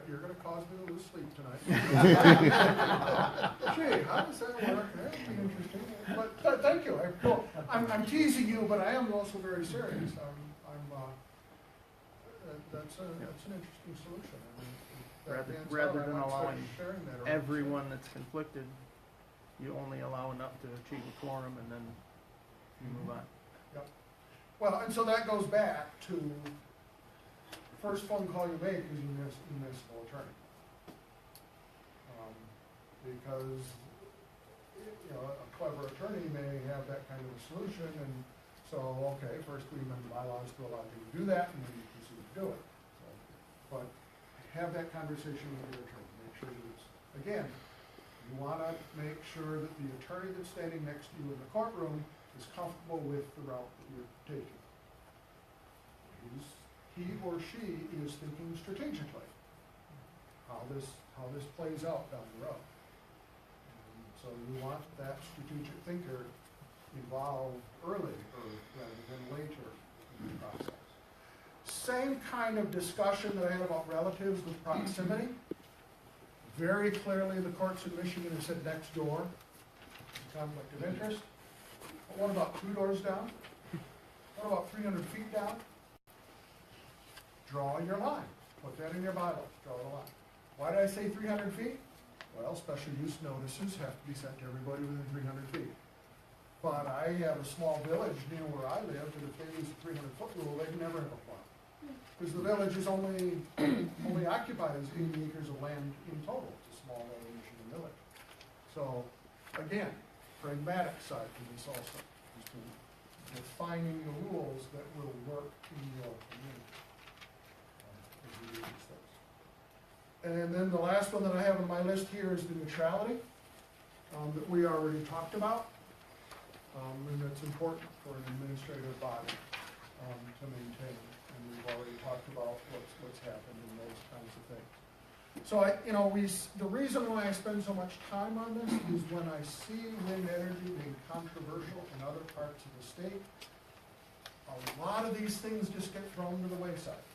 Speaker 1: you're gonna cause me to lose sleep tonight. Gee, how does that work? That'd be interesting, but thank you, I'm teasing you, but I am also very serious. That's an interesting solution.
Speaker 6: Rather than allowing
Speaker 1: sharing that around.
Speaker 6: everyone that's conflicted, you only allow enough to achieve a quorum and then you move on.
Speaker 1: Well, and so that goes back to the first phone call you make is your municipal attorney. Because, a clever attorney may have that kind of a solution, and so, okay, first we amend the bylaws to allow you to do that, and then you proceed to do it. So, but have that conversation with your attorney, make sure that it's, again, you wanna make sure that the attorney that's standing next to you in the courtroom is comfortable with the route that you're taking. He or she is thinking strategically, how this plays out down the road. And so you want that strategic thinker involved early rather than later in the process. Same kind of discussion that I had about relatives with proximity. Very clearly the courts in Michigan have said next door, conflict of interest. But what about 2 doors down? What about 300 feet down? Draw your line. Put that in your bylaws. Draw the line. Why did I say 300 feet? Well, special use notices have to be sent to everybody within 300 feet. But I have a small village near where I live, and if they use the 300-foot rule, they'd never have a quorum. Because the village is only occupies 80 acres of land in total. It's a small Michigan village. So, again, pragmatic side to this also, is to defining the rules that will work in your community. As we do these things. And then the last one that I have on my list here is the neutrality that we already talked about. And that's important for an administrative body to maintain. And we've already talked about what's happened and those kinds of things. So the reason why I spend so much time on this is when I see wind energy being controversial in other parts of the state, a lot of these things just get thrown to the wayside.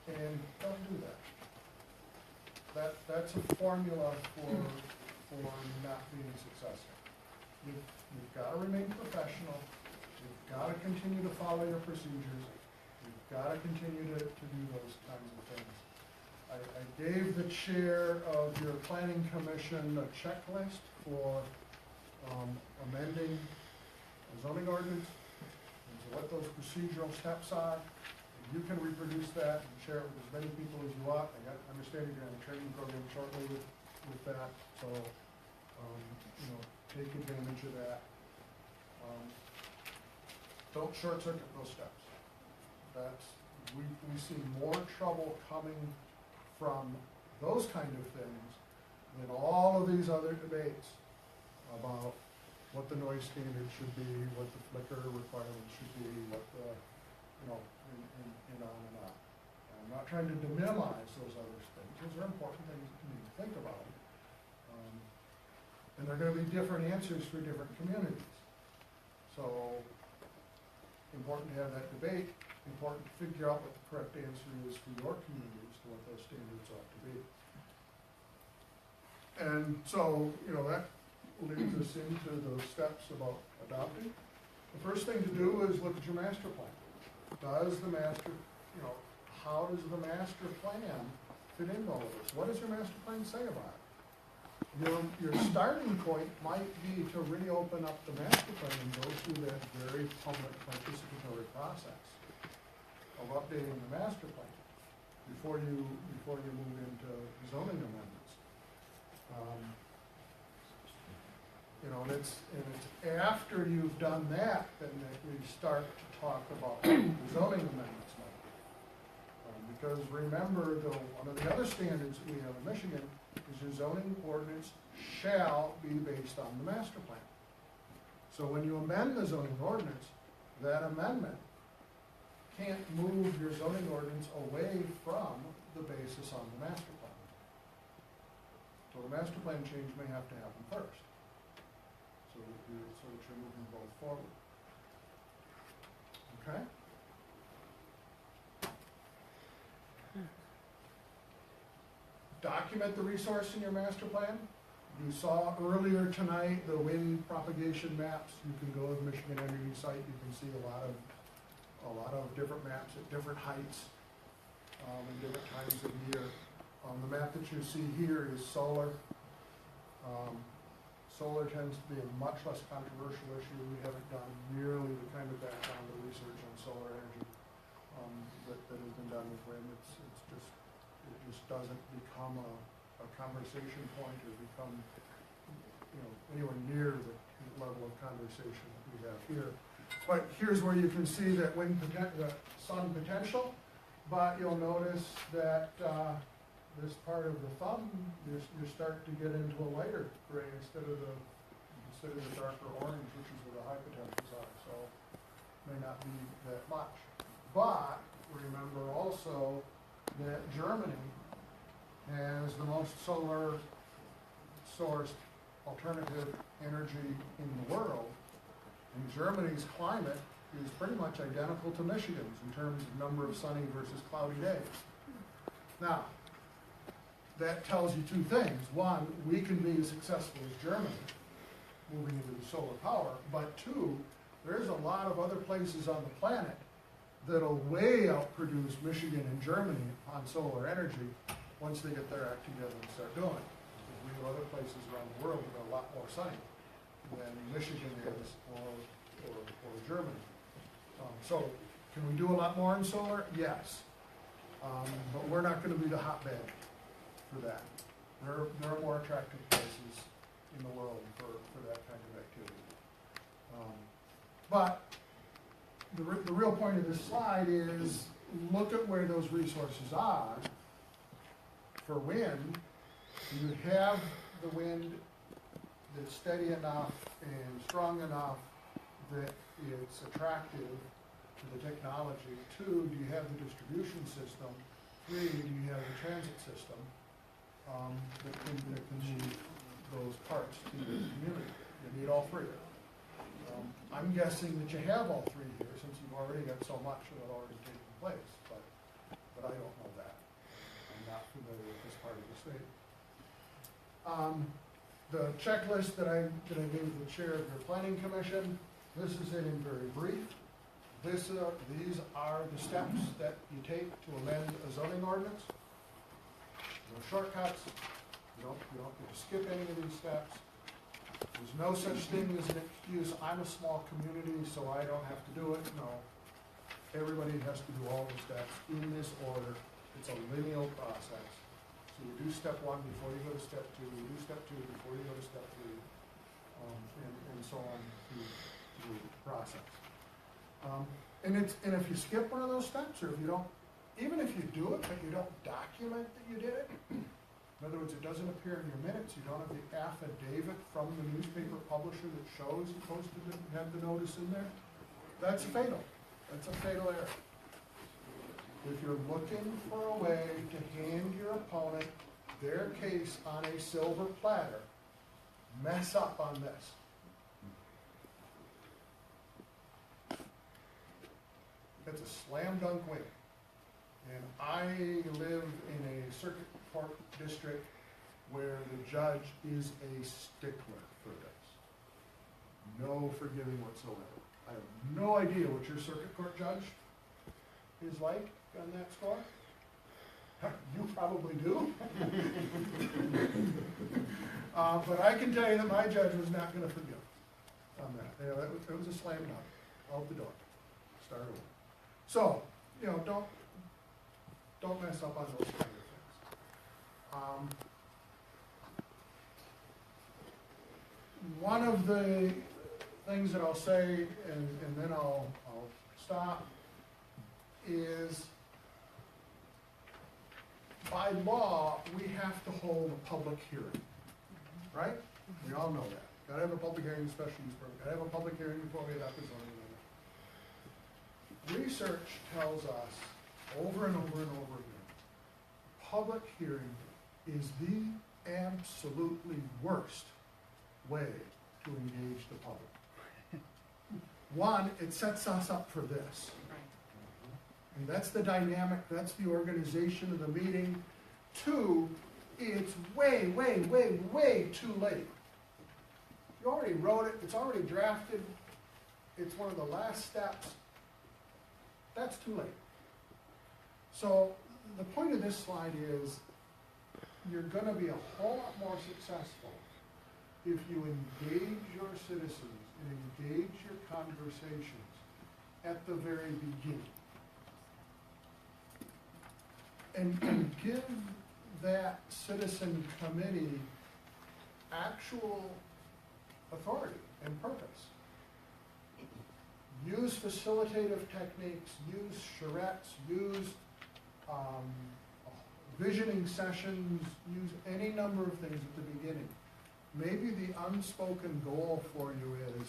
Speaker 1: And don't do that. That's a formula for not being successful. You've got to remain professional. You've got to continue to follow your procedures. You've got to continue to do those kinds of things. I gave the chair of your planning commission a checklist for amending a zoning ordinance, and so what those procedural steps are. You can reproduce that and share it with as many people as you want. I understand you're going to have a training program shortly with that, so take advantage of that. Don't short circuit those steps. We see more trouble coming from those kind of things than all of these other debates about what the noise standard should be, what the flicker requirements should be, what the, and on and on. I'm not trying to minimize those other things. Those are important things that you need to think about. And there are going to be different answers for different communities. So, important to have that debate, important to figure out what the correct answer is for your community as to what those standards ought to be. And so, that leads us into those steps about adopting. The first thing to do is look at your master plan. How does the master plan fit into all of this? What does your master plan say about it? Your starting point might be to really open up the master plan and go through that very public participatory process of updating the master plan before you move into zoning amendments. And it's after you've done that that we start to talk about the zoning amendments now. Because remember, one of the other standards we have in Michigan is your zoning ordinance shall be based on the master plan. So when you amend the zoning ordinance, that amendment can't move your zoning ordinance away from the basis on the master plan. So the master plan change may have to happen first, so that you're moving both forward. Okay? Document the resource in your master plan. You saw earlier tonight the wind propagation maps. You can go to the Michigan Energy site. You can see a lot of different maps at different heights and different times of year. The map that you see here is solar. Solar tends to be a much less controversial issue. We haven't done nearly the kind of background research on solar energy that has been done with wind. It just doesn't become a conversation point or become anywhere near the level of conversation that we have here. But here's where you can see that the sun potential, but you'll notice that this part of the thumb, you start to get into a lighter gray instead of the darker orange, which is where the high potentials are. So may not be that much. But remember also that Germany has the most solar sourced alternative energy in the world, and Germany's climate is pretty much identical to Michigan's in terms of number of sunny versus cloudy days. Now, that tells you two things. One, we can be as successful as Germany moving into the solar power, but two, there's a lot of other places on the planet that'll way outproduce Michigan and Germany on solar energy once they get their act together and start doing it. Because we have other places around the world that are a lot more sunny than Michigan is or Germany. So can we do a lot more in solar? Yes. But we're not going to be the hotbed for that. There are more attractive places in the world for that kind of activity. But the real point of this slide is look at where those resources are. For wind, you have the wind that's steady enough and strong enough that it's attractive to the technology. Two, do you have the distribution system three, do you have a transit system, that can move those parts to the community? You need all three. I'm guessing that you have all three here, since you've already got so much of it already taking place, but I don't know that. I'm not familiar with this part of the state. The checklist that I gave the chair of your planning commission, this is it in very brief. These are the steps that you take to amend a zoning ordinance. No shortcuts. You don't need to skip any of these steps. There's no such thing as an excuse, I'm a small community, so I don't have to do it. No. Everybody has to do all the steps in this order. It's a linear process. So you do step one before you go to step two, you do step two before you go to step three, and so on through the process. And if you skip one of those steps, or if you don't, even if you do it, but you don't document that you did it, in other words, it doesn't appear in your minutes, you don't have the affidavit from the newspaper publisher that shows you posted it, and had the notice in there, that's fatal. That's a fatal error. If you're looking for a way to hand your opponent their case on a silver platter, mess up on this. It's a slam dunk win. And I live in a circuit court district where the judge is a stickler for this. No forgiving whatsoever. I have no idea what your circuit court judge is like on that score. You probably do. But I can tell you that my judge was not going to forgive on that. You know, it was a slam dunk out the door. Start over. So, you know, don't mess up on those kind of things. One of the things that I'll say, and then I'll stop, is by law, we have to hold a public hearing, right? We all know that. Gotta have a public hearing, special use permit. Gotta have a public hearing before we adopt the zoning amendment. Research tells us over and over and over again, public hearing is the absolutely worst way to engage the public. One, it sets us up for this. And that's the dynamic, that's the organization of the meeting. Two, it's way, way, way, way too late. You already wrote it, it's already drafted, it's one of the last steps. That's too late. So the point of this slide is you're going to be a whole lot more successful if you engage your citizens and engage your conversations at the very beginning. And give that citizen committee actual authority and purpose. Use facilitative techniques, use charrettes, use visioning sessions, use any number of things at the beginning. Maybe the unspoken goal for you is,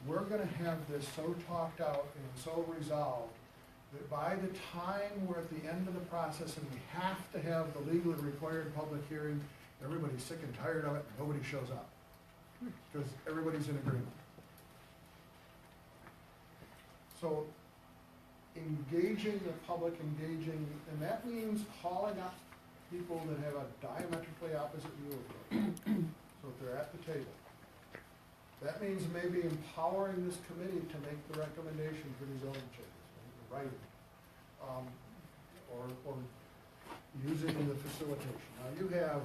Speaker 1: we're gonna have this so talked out and so resolved that by the time we're at the end of the process and we have to have the legally required public hearing, everybody's sick and tired of it, and nobody shows up. Because everybody's in agreement. So, engaging the public, and that means calling up people that have a diametrically opposite view of it, so that they're at the table. That means maybe empowering this committee to make the recommendation for the zoning changes, right? Or using the facilitation. Now you have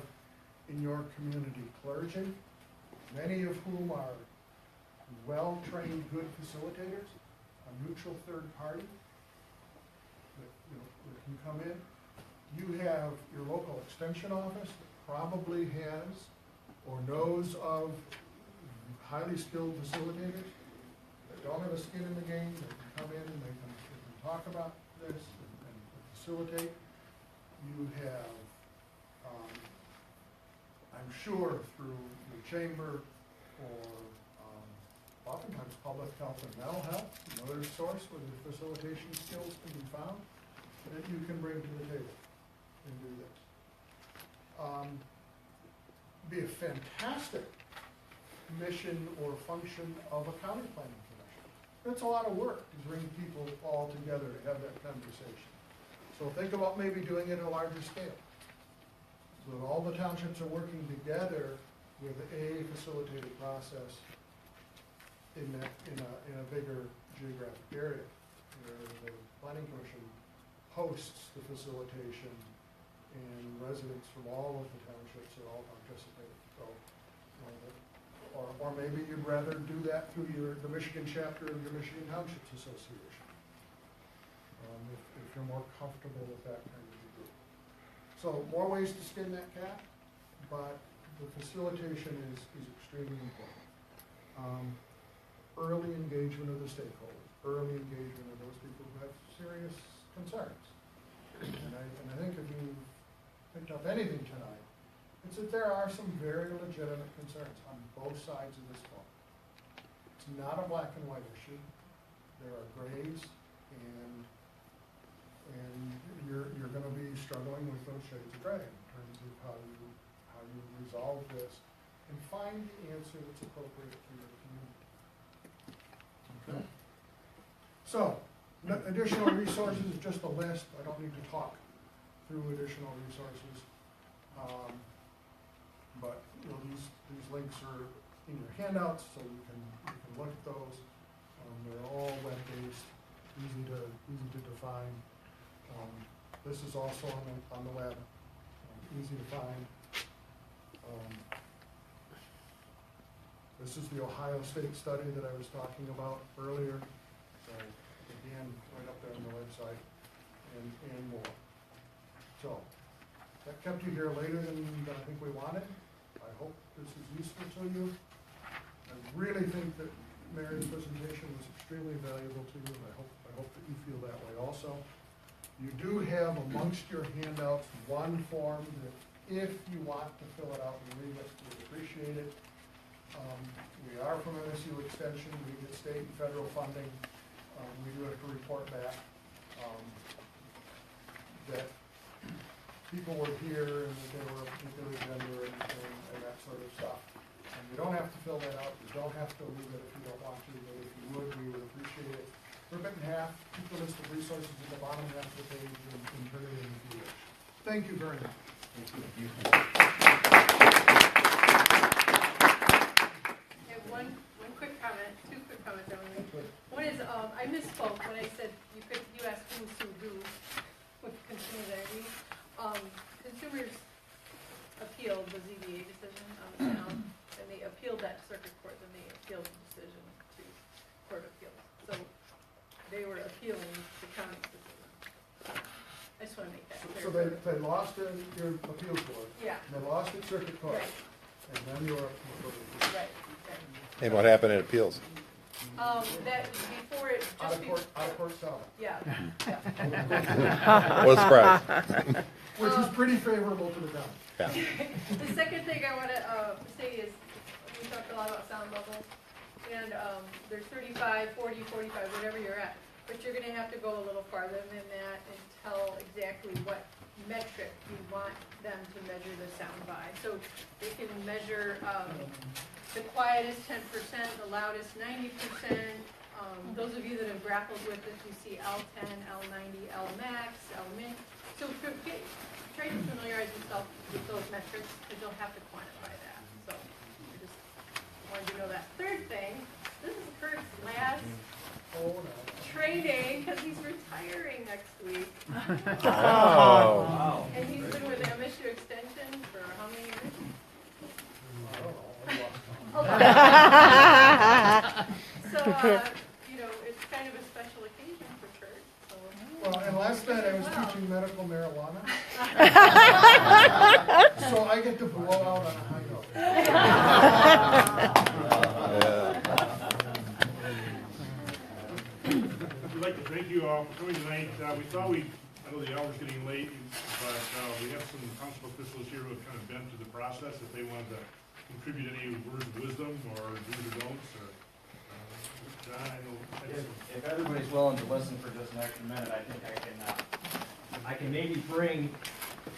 Speaker 1: in your community clergy, many of whom are well-trained, good facilitators, a neutral third party that, that can come in. You have your local extension office that probably has or knows of highly skilled facilitators that don't have a skin in the game, that can come in and they can talk about this and facilitate. You have, I'm sure through the chamber or oftentimes public health and mental health, another source where the facilitation skills can be found that you can bring to the table. and do this. Be a fantastic mission or function of a county planning commission. It's a lot of work to bring people all together to have that conversation. So think about maybe doing it at a larger scale. So that all the townships are working together with a facilitated process in a bigger geographic area, where the planning commission hosts the facilitation and residents from all of the townships are all participating. So, or maybe you'd rather do that through the Michigan chapter of your Michigan Townships Association, if you're more comfortable with that kind of a group. So more ways to skin that cat, but the facilitation is extremely important. Early engagement of the stakeholders, early engagement of those people who have serious concerns. And I think if you picked up anything tonight, it's that there are some very legitimate concerns on both sides of this coin. It's not a black and white issue. There are grades, and you're going to be struggling with those shades of gray in terms of how you resolve this and find the answer that's appropriate for your community. Okay. So, additional resources is just a list. I don't need to talk through additional resources. But these links are in your handouts, so you can look at those. They're all web-based, easy to define. This is also on the web, easy to find. This is the Ohio State study that I was talking about earlier. So again, right up there on the website, and more. So that kept you here later than I think we wanted. I hope this is useful to you. I really think that Mary's presentation was extremely valuable to you. I hope that you feel that way also. You do have amongst your handouts one form that if you want to fill it out and read it, we'd appreciate it. We are from MSU Extension. We get state and federal funding. We do have to report back that people were here and that they were a particular gender and that sort of stuff. And you don't have to fill that out. You don't have to leave it if you don't want to, but if you would, we would appreciate it. Rip it in half, keep the list of resources at the bottom half of the page, and turn it in if you wish. Thank you very much.
Speaker 5: Thank you.
Speaker 3: I have one quick comment, two quick comments I want to make. One is, I misspoke when I said you asked who sued who with consumers energy. Consumers appealed the ZBA decision on the town, and they appealed that to circuit court, and they appealed the decision to Court of Appeals. So they were appealing the county's decision. I just want to make that clear.
Speaker 1: So they lost in your appeals court.
Speaker 3: Yeah.
Speaker 1: And they lost at circuit court.
Speaker 3: Right.
Speaker 1: And then you were appeals.
Speaker 3: Right.
Speaker 7: And what happened at appeals?
Speaker 3: That before it
Speaker 1: Out
Speaker 3: just
Speaker 1: of court settlement.
Speaker 3: yeah.
Speaker 7: What a surprise.
Speaker 1: Which is pretty favorable to the county.
Speaker 7: Yeah.
Speaker 3: The second thing I want to say is, we talked a lot about sound levels, and there's 35, 40, 45, whatever you're at, but you're going to have to go a little farther than that and tell exactly what metric you want them to measure the sound by. So they can measure the quietest 10%, the loudest 90%. Those of you that have grappled with it, you see L10, L90, Lmax, Lmin. So try to familiarize yourself with those metrics, because you'll have to quantify that. So I just wanted you to know that. Third thing, this is Kurt's last training, because he's retiring next week.
Speaker 7: Oh.
Speaker 5: Wow.
Speaker 3: And he's been with MSU Extension for how many years? So, it's kind of a special occasion for Kurt. So.
Speaker 1: Well, and last night I was teaching medical marijuana. So I get to blow out on a high note.
Speaker 4: We'd like to thank you all for coming tonight. We thought I know the hour's getting late, but we have some council officials here who have kind of been through the process. If they wanted to contribute any words of wisdom or do's or don'ts, or John, I know.
Speaker 8: If everybody's willing to listen for just an extra minute, I think I can maybe bring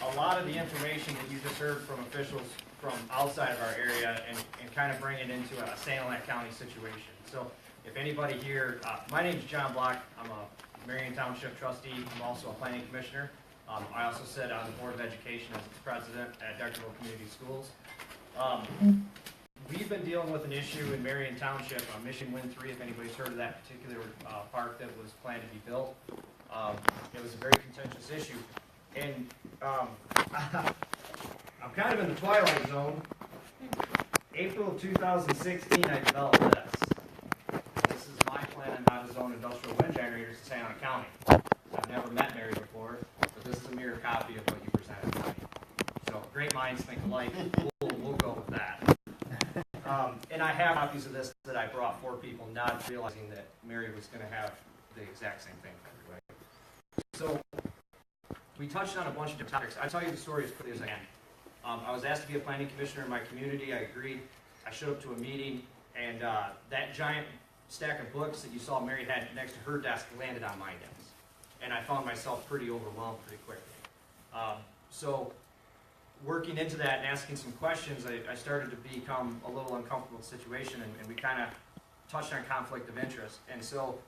Speaker 8: a a lot of the information that you just heard from officials from outside of our area and kind of bring it into a Sanilac County situation. So if anybody here, my name is John Block. I'm a Marion Township trustee. I'm also a planning commissioner. I also sit on the Board of Education as its president at Deckerville Community Schools. We've been dealing with an issue in Marion Township on Mission Wind 3, if anybody's heard of that particular park that was planned to be built. It was a very contentious issue. And I'm kind of in the twilight zone. April of 2016, I developed this. This is my plan on how to zone industrial wind generators in Santa Ana County. I've never met Mary before, but this is a mirror copy of what you presented to me. So great minds think alike. We'll go with that. And I have copies of this that I brought for people, not realizing that Mary was going to have the exact same thing for everybody. So we touched on a bunch of different topics. I'll tell you the story as quickly as I can. I was asked to be a planning commissioner in my community. I agreed. I showed up to a meeting, and that giant stack of books that you saw Mary had next to her desk landed on my desk. And I found myself pretty overwhelmed pretty quickly. So working into that and asking some questions, I started to become a little uncomfortable with the situation, and we kind of touched on conflict of interest. And so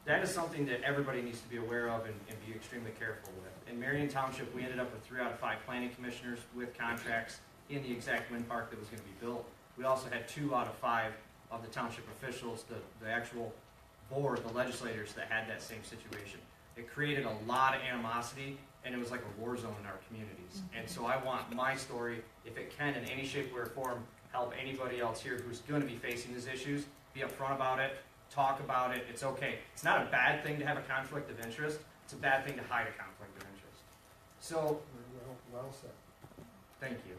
Speaker 8: that is something that everybody needs to be aware of and be extremely careful with. In Marion Township, we ended up with 3 out of 5 planning commissioners with contracts in the exact wind park that was going to be built. We also had 2 out of 5 of the township officials, the actual board, the legislators that had that same situation. It created a lot of animosity, and it was like a war zone in our communities. And so I want my story, if it can in any shape or form, help anybody else here who's going to be facing these issues, be upfront about it, talk about it. It's okay. It's not a bad thing to have a conflict of interest. It's a bad thing to hide a conflict of interest. So,
Speaker 1: Well said.
Speaker 8: thank you.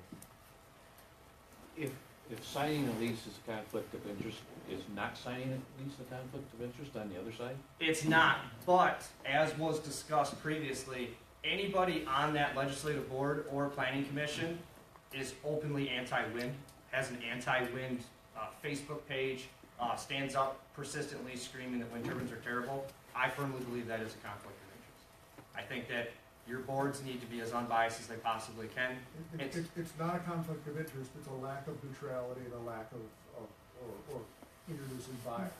Speaker 9: If signing a lease is a conflict of interest, is not signing a lease a conflict of interest on the other side?
Speaker 8: It's not, but as was discussed previously, anybody on that legislative board or planning commission is openly anti-wind, has an anti-wind Facebook page, stands up persistently screaming that wind turbines are terrible. I firmly believe that is a conflict of interest. I think that your boards need to be as unbiased as they possibly can.
Speaker 1: It's not a conflict of interest, it's a lack of neutrality and a lack of or introducing bias.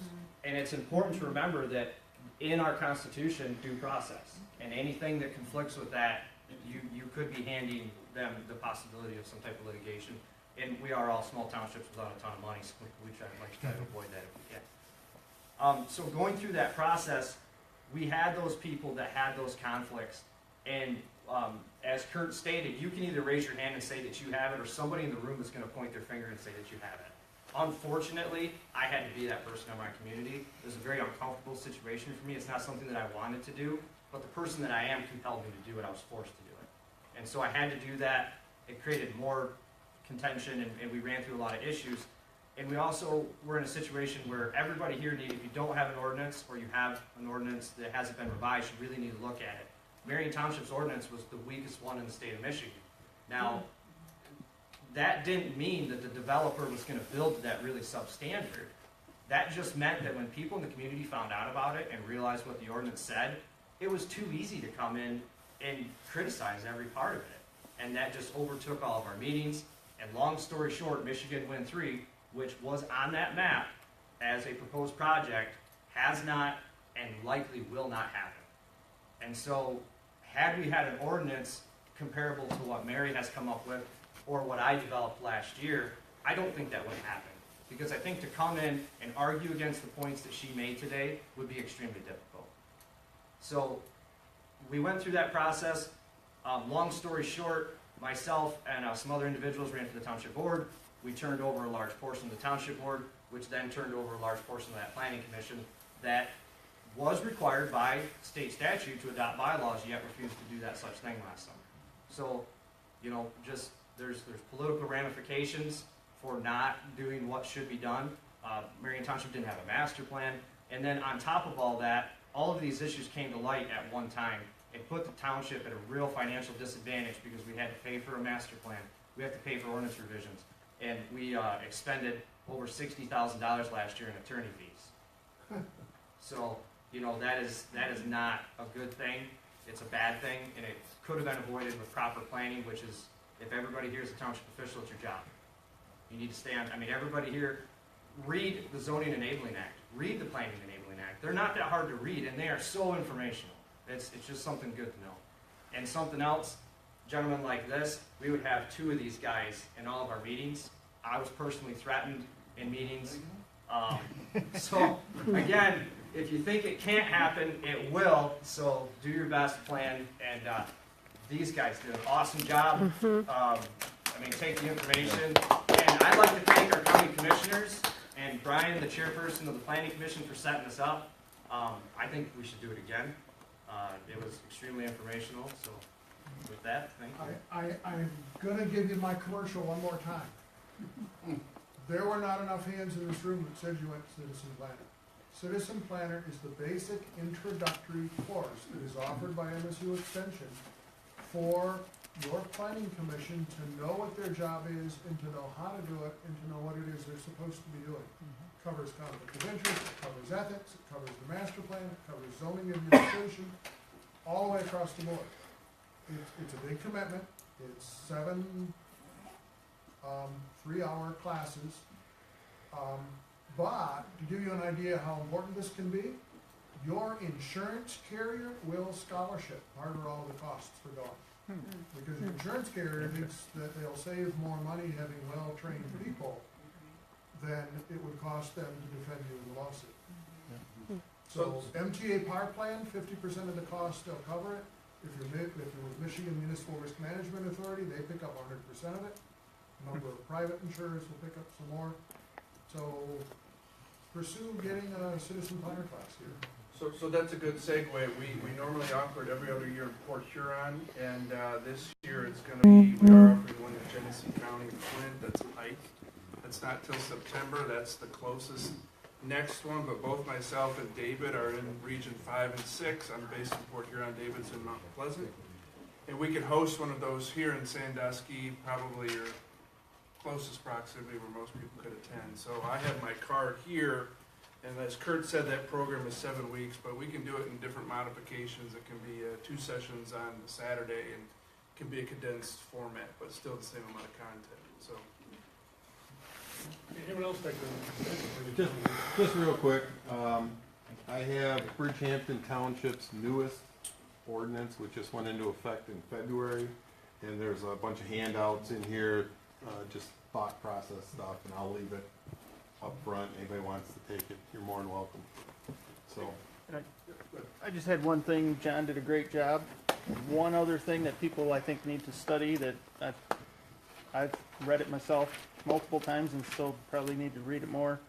Speaker 8: And it's important to remember that in our Constitution, due process, and anything that conflicts with that, you could be handing them the possibility of some type of litigation. And we are all small townships without a ton of money, so we try to avoid that if we can. So going through that process, we had those people that had those conflicts, and as Kurt stated, you can either raise your hand and say that you have it, or somebody in the room is going to point their finger and say that you have it. Unfortunately, I had to be that person in my community. It was a very uncomfortable situation for me. It's not something that I wanted to do, but the person that I am compelled me to do it. I was forced to do it. And so I had to do that. It created more contention, and we ran through a lot of issues. And we also were in a situation where everybody here needed, if you don't have an ordinance, or you have an ordinance that hasn't been revised, you really need to look at it. Marion Township's ordinance was the weakest one in the state of Michigan. Now, that didn't mean that the developer was going to build to that really substandard. That just meant that when people in the community found out about it and realized what the ordinance said, it was too easy to come in and criticize every part of it. And that just overtook all of our meetings. And long story short, Michigan Wind 3, which was on that map as a proposed project, has not and likely will not happen. And so, had we had an ordinance comparable to what Mary has come up with, or what I developed last year, I don't think that would happen. Because I think to come in and argue against the points that she made today would be extremely difficult. So we went through that process. Long story short, myself and some other individuals ran for the township board. We turned over a large portion of the township board, which then turned over a large portion of that planning commission that was required by state statute to adopt bylaws, yet refused to do that such thing last summer. So, you know, just there's political ramifications for not doing what should be done. Marion Township didn't have a master plan. And then on top of all that, all of these issues came to light at one time. It put the township at a real financial disadvantage because we had to pay for a master plan. We have to pay for ordinance revisions. And we expended over $60,000 last year in attorney fees. So, you know, that is not a good thing. It's a bad thing, and it could have been avoided with proper planning, which is, if everybody here is a township official, it's your job. You need to stay on, I mean, everybody here, read the Zoning Enabling Act, read the Planning Enabling Act. They're not that hard to read, and they are so informational. It's just something good to know. And something else, gentlemen like this, we would have 2 of these guys in all of our meetings. I was personally threatened in meetings. So, again, if you think it can't happen, it will. So do your best plan. And these guys did an awesome job. I mean, take the information. And I'd like to thank our county commissioners and Brian, the chairperson of the Planning Commission, for setting this up. I think we should do it again. It was extremely informational. So with that, thank you.
Speaker 1: I'm gonna give you my commercial one more time. There were not enough hands in this room that said you went Citizen Planner. Citizen Planner is the basic introductory course that is offered by MSU Extension for your planning commission to know what their job is and to know how to do it and to know what it is they're supposed to be doing. Covers conflict of interest, it covers ethics, it covers the master plan, it covers zoning administration, all the way across the board. It's a big commitment. It's 7 3-hour classes. But to give you an idea how important this can be, your insurance carrier will scholarship part of all the costs for going. Because your insurance carrier thinks that they'll save more money having well-trained people than it would cost them to defend you in the lawsuit. So MTA Park Plan, 50% of the cost, they'll cover it. If you're with Michigan Municipal Risk Management Authority, they pick up 100% of it. A number of private insurers will pick up some more. So pursue getting a citizen planner class here.
Speaker 10: So that's a good segue. We normally offer it every other year in Port Huron, and this year it's gonna be, we are offering one in Genesee County, Flint, that's Pike. That's not till September, that's the closest next one, but both myself and David are in Region 5 and 6. I'm based in Port Huron, David's in Mount Pleasant. And we could host one of those here in Sandusky, probably your closest proximity where most people could attend. So I have my card here, and as Kurt said, that program is 7 weeks, but we can do it in different modifications. It can be 2 sessions on Saturday, and it can be a condensed format, but still the same amount of content. So.
Speaker 4: Anyone else take the?
Speaker 7: Just real quick, I have Bridgehampton Township's newest ordinance, which just went into effect in February, and there's a bunch of handouts in here, just thought process stuff, and I'll leave it up front. Anybody wants to take it, you're more than welcome. So.
Speaker 6: I just had one thing. John did a great job. One other thing that people I think need to study that I've read it myself multiple times and still probably need to read it more.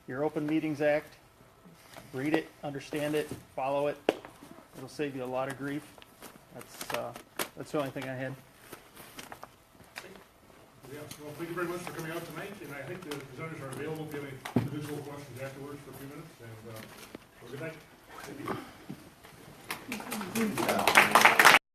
Speaker 6: Your Open Meetings Act. Read it, understand it, follow it. It'll save you a lot of grief. That's the only thing I had.
Speaker 4: Yeah, well, thank you very much for coming out tonight, and I think the presenters are available if you have any individual questions afterwards for a few minutes, and have a good night. Thank you.